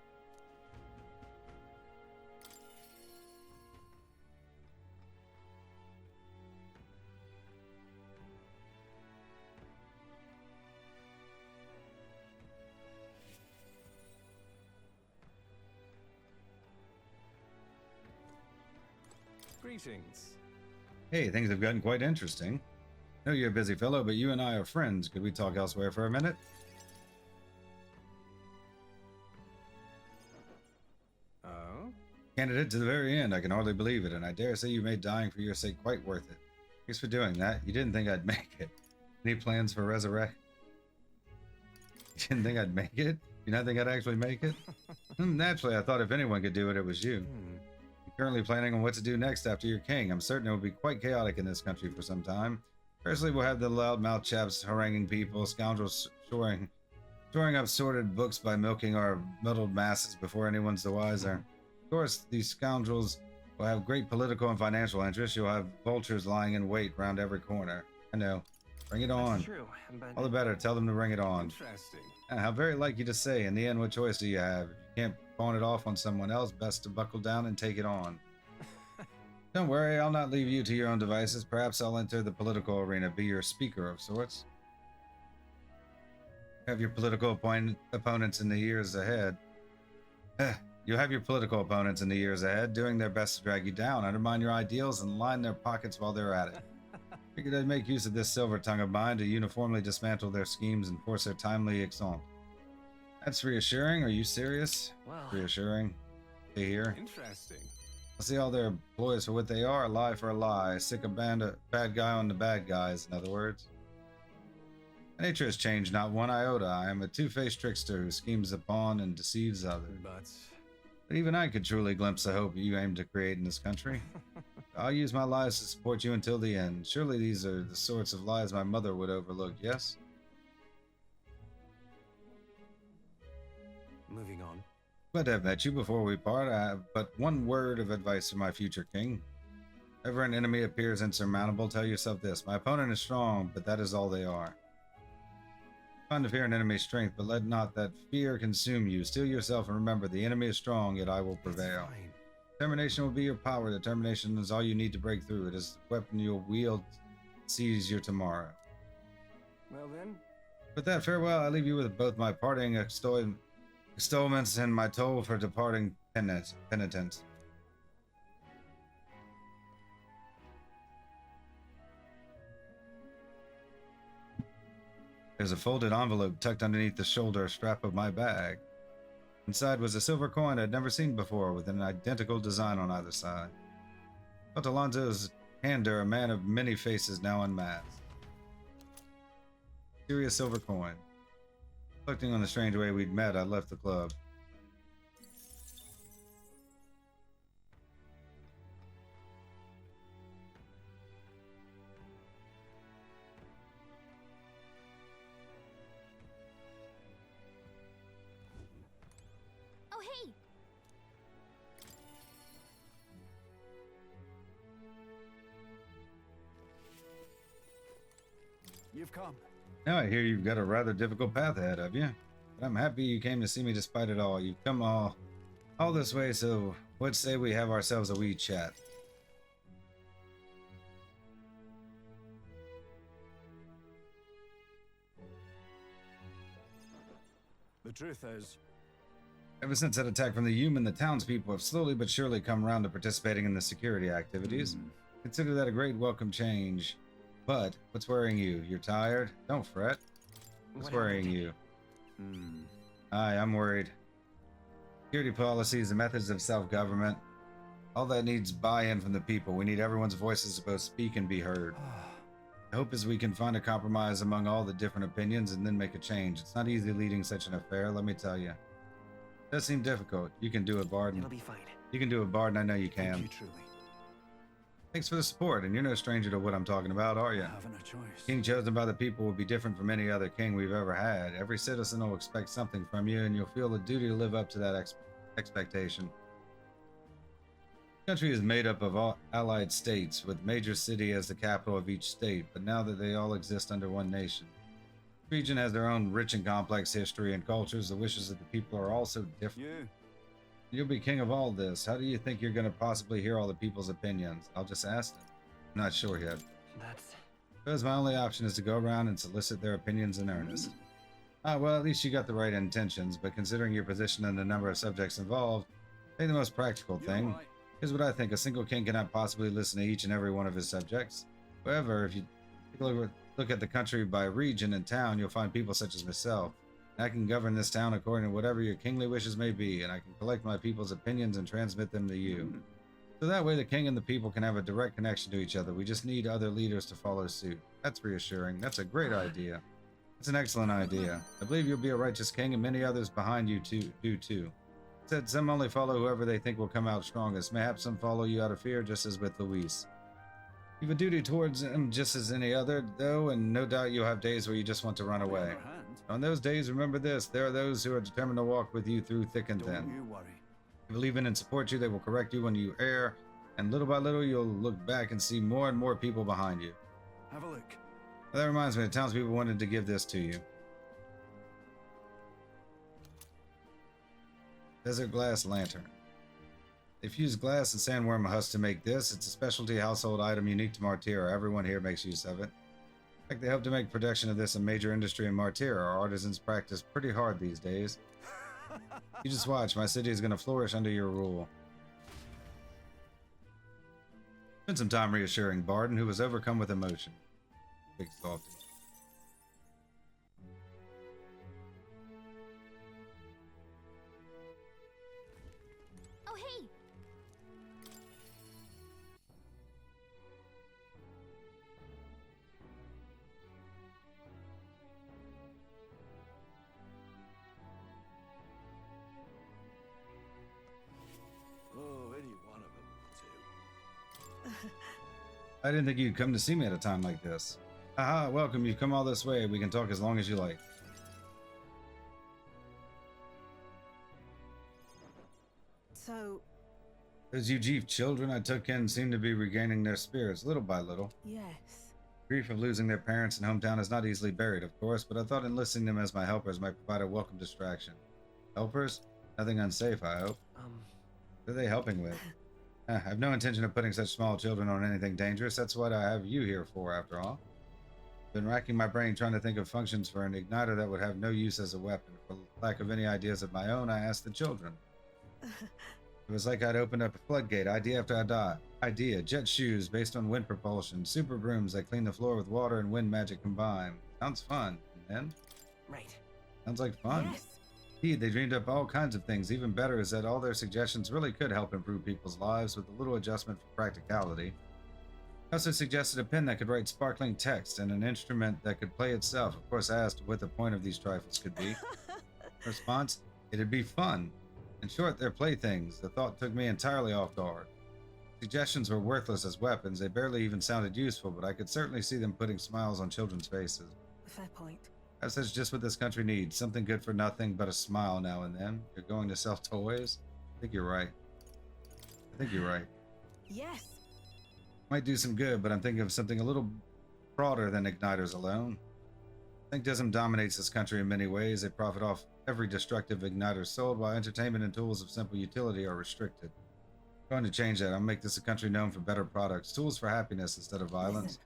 Greetings. Hey, things have gotten quite interesting. I know you're a busy fellow, but you and I are friends. Could we talk elsewhere for a minute? Oh? Candidate to the very end. I can hardly believe it, and I dare say you made dying for your sake quite worth it. Thanks for doing that. You didn't think I'd make it. Any plans for resurrect? You didn't think I'd make it? You not think I'd actually make it? Naturally, I thought if anyone could do it, it was you. I'm currently planning on what to do next after you're king. I'm certain it will be quite chaotic in this country for some time. Firstly, we'll have the loudmouth chaps haranguing people, scoundrels shoring up sorted books by milking our muddled masses before anyone's the wiser. Of course, these scoundrels will have great political and financial interests. You'll have vultures lying in wait round every corner. I know. Bring it on. That's true, but... All the better. Tell them to bring it on. Interesting. How very like you to say. In the end, what choice do you have? If you can't pawn it off on someone else, best to buckle down and take it on. Don't worry, I'll not leave you to your own devices. Perhaps I'll enter the political arena, be your speaker of sorts. Have your political opponents in the years ahead. You'll have your political opponents in the years ahead, doing their best to drag you down, undermine your ideals, and line their pockets while they're at it. Figured I'd make use of this silver tongue of mine to uniformly dismantle their schemes and force their timely exeunt. That's reassuring. Are you serious? Well... Reassuring. Stay here. Interesting. I'll see all their employees for what they are, a lie for a lie. Sick a bad guy on the bad guys, in other words. My nature has changed not one iota. I am a two-faced trickster who schemes upon and deceives others. But even I could truly glimpse the hope you aim to create in this country. I'll use my lies to support you until the end. Surely these are the sorts of lies my mother would overlook, yes? Moving on. Glad to have met you before we part. I have but one word of advice for my future king. If ever an enemy appears insurmountable, tell yourself this. My opponent is strong, but that is all they are. Fun to fear an enemy's strength, but let not that fear consume you. Steel yourself and remember, the enemy is strong, yet I will prevail. Determination will be your power. Determination is all you need to break through. It is the weapon you'll wield to seize your tomorrow. Well then. With that farewell, I leave you with both my parting extolments and my toll for departing penitents. There's a folded envelope tucked underneath the shoulder strap of my bag. Inside was a silver coin I'd never seen before, with an identical design on either side. Felt Alonzo's hander, a man of many faces now unmasked. Serious silver coin. Reflecting on the strange way we'd met, I left the club. Oh, hey! You've come. Now I hear you've got a rather difficult path ahead of you. But I'm happy you came to see me despite it all. You've come all this way, so let's say we have ourselves a wee chat. The truth is, Ever since that attack from the human, the townspeople have slowly but surely come around to participating in the security activities. Consider that a great welcome change. But what's worrying you? You're tired? Don't fret. What's worrying you? Aye, I'm worried. Security policies and methods of self-government. All that needs buy-in from the people. We need everyone's voices to both speak and be heard. The hope is we can find a compromise among all the different opinions and then make a change. It's not easy leading such an affair, let me tell you. It does seem difficult. You can do it, Bard. It'll be fine. You can do it, Bard, and I know you can. thank you truly. Thanks for the support, and you're no stranger to what I'm talking about, are you? Having a choice. King chosen by the people will be different from any other king we've ever had. Every citizen will expect something from you, and you'll feel a duty to live up to that expectation. The country is made up of all allied states, with major city as the capital of each state, but now that they all exist under one nation. The region has their own rich and complex history and cultures. The wishes of the people are also different. You. You'll be king of all this. How do you think you're going to possibly hear all the people's opinions? I'll just ask them. I'm not sure yet. That's... Because my only option is to go around and solicit their opinions in earnest. Well, at least you got the right intentions, but considering your position and the number of subjects involved, I think the most practical thing. You're right. Here's what I think. A single king cannot possibly listen to each and every one of his subjects. However, if you take a look at the country by region and town, you'll find people such as myself. I can govern this town according to whatever your kingly wishes may be, and I can collect my people's opinions and transmit them to you. So that way the king and the people can have a direct connection to each other. We just need other leaders to follow suit. That's reassuring. That's a great idea. It's an excellent idea. I believe you'll be a righteous king, and many others behind you do too. Said some only follow whoever they think will come out strongest. Mayhaps some follow you out of fear, just as with Luis. You've a duty towards him just as any other, though, and no doubt you'll have days where you just want to run away. On those days, remember this, there are those who are determined to walk with you through thick and thin. Don't you worry. They believe in and support you, they will correct you when you err, and little by little you'll look back and see more and more people behind you. Have a look. That reminds me, the townspeople wanted to give this to you. Desert glass lantern. They fuse glass and sandworm husk to make this. It's a specialty household item unique to Martira. Everyone here makes use of it. In fact, they hope to make production of this a major industry in Martira. Our artisans practice pretty hard these days. You just watch. My city is going to flourish under your rule. Spent some time reassuring Barden, who was overcome with emotion. Exalted. Oh, hey! Oh, any one of them will do. I didn't think you'd come to see me at a time like this. Aha, welcome. You've come all this way. We can talk as long as you like. So, Those Ujeef children I took in seem to be regaining their spirits little by little. yes. Grief of losing their parents and hometown is not easily buried, of course, but I thought enlisting them as my helpers might provide a welcome distraction. Helpers? Nothing unsafe, I hope. What are they helping with? I have no intention of putting such small children on anything dangerous. That's what I have you here for, after all. I've been racking my brain trying to think of functions for an igniter that would have no use as a weapon. For lack of any ideas of my own, I asked the children. It was like I'd opened up a floodgate, idea after idea. Jet shoes based on wind propulsion, super brooms that clean the floor with water and wind magic combined. Sounds fun. And then? Right. Sounds like fun. Yes. Indeed, they dreamed up all kinds of things. Even better is that all their suggestions really could help improve people's lives with a little adjustment for practicality. I also suggested a pen that could write sparkling text and an instrument that could play itself. Of course, I asked what the point of these trifles could be. Response, it'd be fun. In short, they're playthings. The thought took me entirely off guard. Suggestions were worthless as weapons. They barely even sounded useful, but I could certainly see them putting smiles on children's faces. Fair point. That's just what this country needs. Something good for nothing but a smile now and then. You're going to sell toys? I think you're right. I think you're right. Yes. Might do some good, but I'm thinking of something a little broader than igniters alone. Thinkdism dominates this country in many ways. They profit off every destructive igniter sold, while entertainment and tools of simple utility are restricted. I'm going to change that. I'll make this a country known for better products, tools for happiness instead of violence.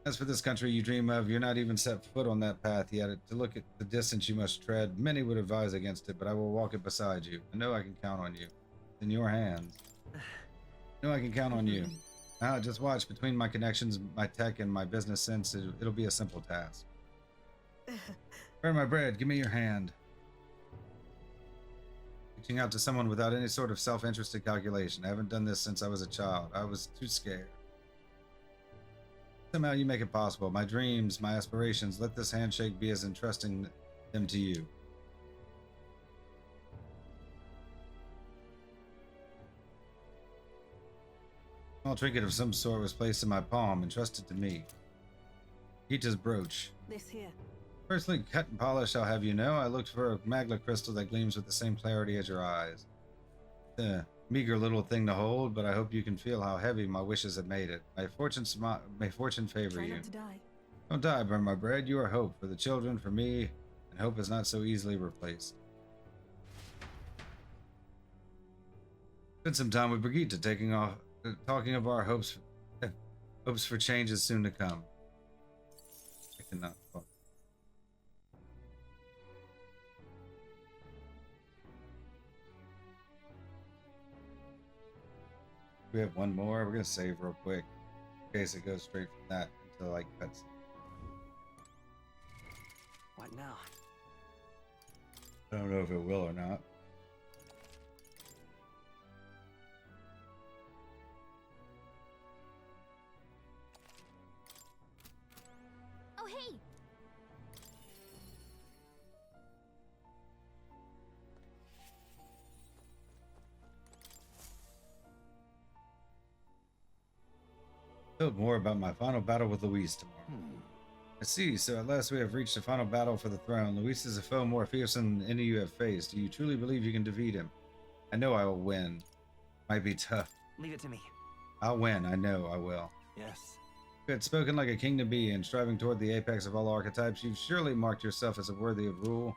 As for this country you dream of, you're not even set foot on that path yet. To look at the distance you must tread, many would advise against it, but I will walk it beside you. I know I can count on you. It's in your hands. I know I can count on you. Now, just watch. Between my connections, my tech, and my business sense, it'll be a simple task. Where my bread? Give me your hand. Reaching out to someone without any sort of self-interested calculation. I haven't done this since I was a child. I was too scared. Somehow you make it possible. My dreams, my aspirations, let this handshake be as entrusting them to you. A small trinket of some sort was placed in my palm, entrusted to me. Gita's brooch. This here. Personally cut and polished, I'll have you know. I looked for a magla crystal that gleams with the same clarity as your eyes. It's a meager little thing to hold, but I hope you can feel how heavy my wishes have made it. May fortune favor Try you. not to die. Don't die, burn my bread. You are hope for the children, for me, and hope is not so easily replaced. Spent some time with Brigitte, talking of our hopes for changes soon to come. I cannot talk. We have one more. We're gonna save real quick in case it goes straight from that into like cuts. What now? I don't know if it will or not. Oh, hey! Told more about my final battle with Luis tomorrow. I see, so at last we have reached the final battle for the throne. Luis is a foe more fearsome than any you have faced. Do you truly believe you can defeat him? I know I will win. Might be tough. Leave it to me. I'll win, I know I will. Yes. If you had spoken like a king to be and striving toward the apex of all archetypes, you've surely marked yourself as a worthy of rule.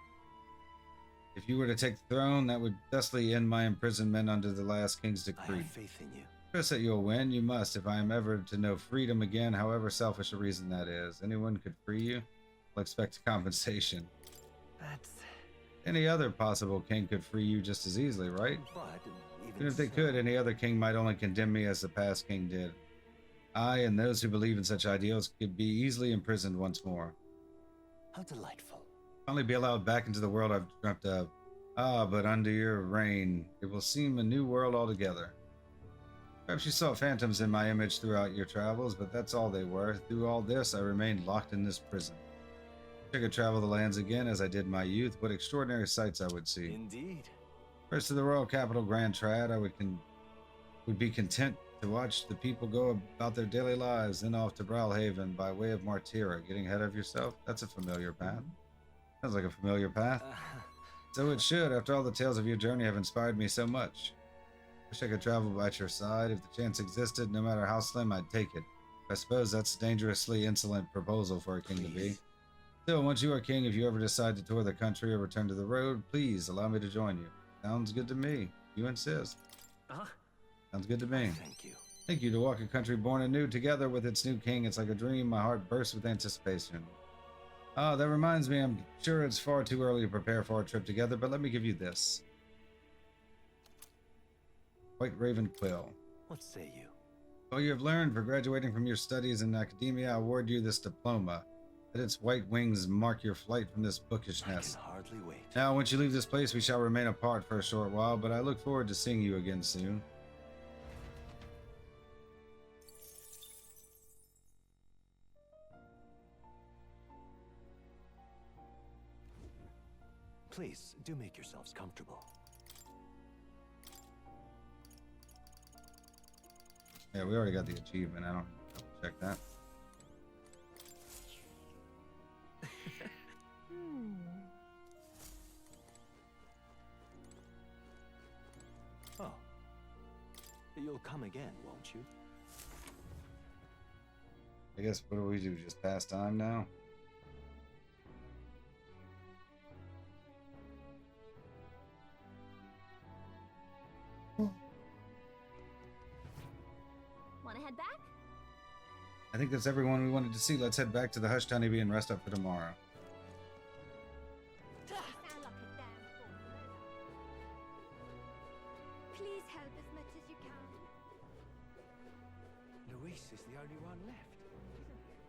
If you were to take the throne, that would thusly end my imprisonment under the last king's I decree. have faith in you. Trust that you'll win. You must, if I am ever to know freedom again, however selfish a reason that is. Anyone could free you. I'll expect compensation. That's... Any other possible king could free you just as easily, right? But Even if they could, any other king might only condemn me as the past king did. I and those who believe in such ideals could be easily imprisoned once more. How delightful. Finally be allowed back into the world I've dreamt of. Ah, but under your reign, it will seem a new world altogether. Perhaps you saw phantoms in my image throughout your travels, but that's all they were. Through all this, I remained locked in this prison. If I could travel the lands again as I did in my youth, what extraordinary sights I would see. Indeed. First to the royal capital, Grand Trad, I would be content to watch the people go about their daily lives, then off to Brawlhaven by way of Martira. Getting ahead of yourself? That's a familiar path. Sounds like a familiar path. So it should, after all the tales of your journey have inspired me so much. Wish I could travel at your side. If the chance existed, no matter how slim, I'd take it. I suppose that's a dangerously insolent proposal for a king to be. Still, once you are king, if you ever decide to tour the country or return to the road, please allow me to join you. Sounds good to me. You insist. Sounds good to me. Thank you. Thank you. To walk a country born anew together with its new king, it's like a dream. My heart bursts with anticipation. Ah, that reminds me, I'm sure it's far too early to prepare for our trip together, but let me give you this. White Raven Quill. What say you? Well, you have learned for graduating from your studies in academia, I award you this diploma. Let its white wings mark your flight from this bookish I nest. can hardly wait. Now, once you leave this place, we shall remain apart for a short while, but I look forward to seeing you again soon. Please, do make yourselves comfortable. Yeah, we already got the achievement. I don't check that. Oh. You'll come again, won't you? I guess what do we do? Just pass time now? Wanna head back? I think that's everyone we wanted to see. Let's head back to the Hushed Honeybee and rest up for tomorrow. You sound like a damn fool. Please help as much as you can. Luis is the only one left.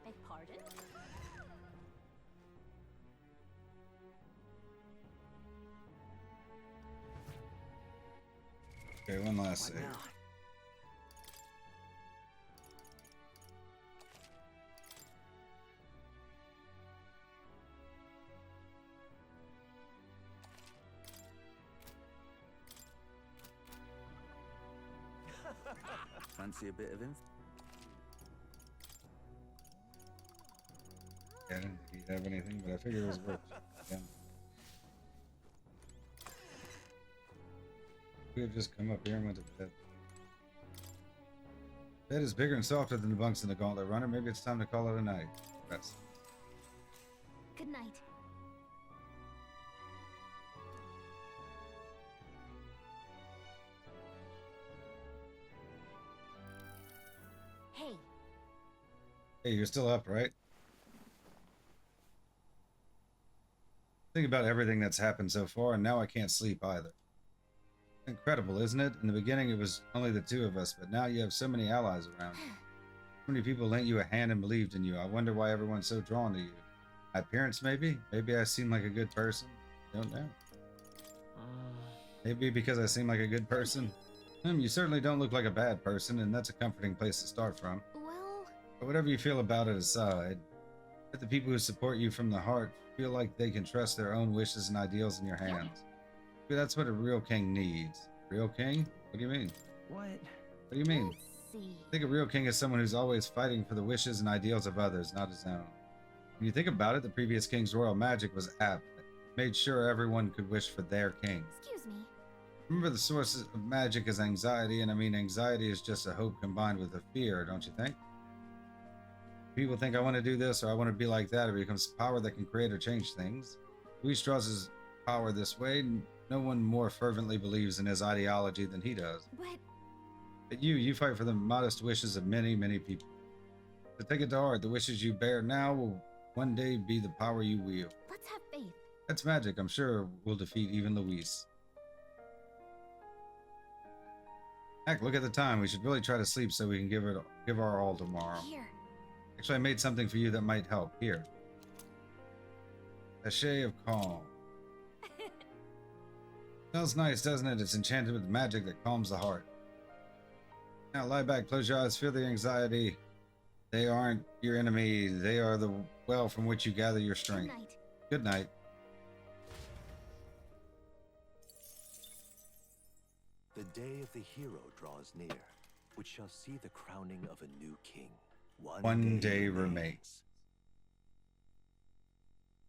Beg pardon? Okay, one last What save. now? Fancy a bit of info? I didn't think he'd have anything, but I figured it was worth it. We have just come up here and went to bed. Bed is bigger and softer than the bunks in the Gauntlet Runner. Maybe it's time to call it a night. Rest. Good night. Hey, Hey, you're still up, right? Think about everything that's happened so far, and now I can't sleep either. Incredible, isn't it? In the beginning, it was only the two of us, but now you have so many allies around you. So many people lent you a hand and believed in you. I wonder why everyone's so drawn to you. My appearance, maybe? Maybe I seem like a good person? Don't know. Maybe because I seem like a good person? You certainly don't look like a bad person, and that's a comforting place to start from. well, But whatever you feel about it aside, let the people who support you from the heart feel like they can trust their own wishes and ideals in your hands. Maybe that's what a real king needs. Real king? What do you mean? What? What do you mean? let's see. I think a real king is someone who's always fighting for the wishes and ideals of others, not his own. When you think about it, the previous king's royal magic was apt. It made sure everyone could wish for their king. Excuse me. Remember, the source of magic is anxiety, and I mean, anxiety is just a hope combined with a fear, don't you think? People think I want to do this or I want to be like that. It becomes power that can create or change things. Luis draws his power this way. No one more fervently believes in his ideology than he does. But you fight for the modest wishes of many, many people. So take it to heart. The wishes you bear now will one day be the power you wield. Let's have faith. That's magic. I'm sure we'll defeat even Luis. Heck, look at the time. We should really try to sleep so we can give our all tomorrow. Here. Actually, I made something for you that might help. Here. Sachet of calm. Smells nice, doesn't it? It's enchanted with magic that calms the heart. Now lie back, close your eyes, feel the anxiety. They aren't your enemy. They are the well from which you gather your Good strength. night. Good night. The day of the hero draws near, which shall see the crowning of a new king. One day remains.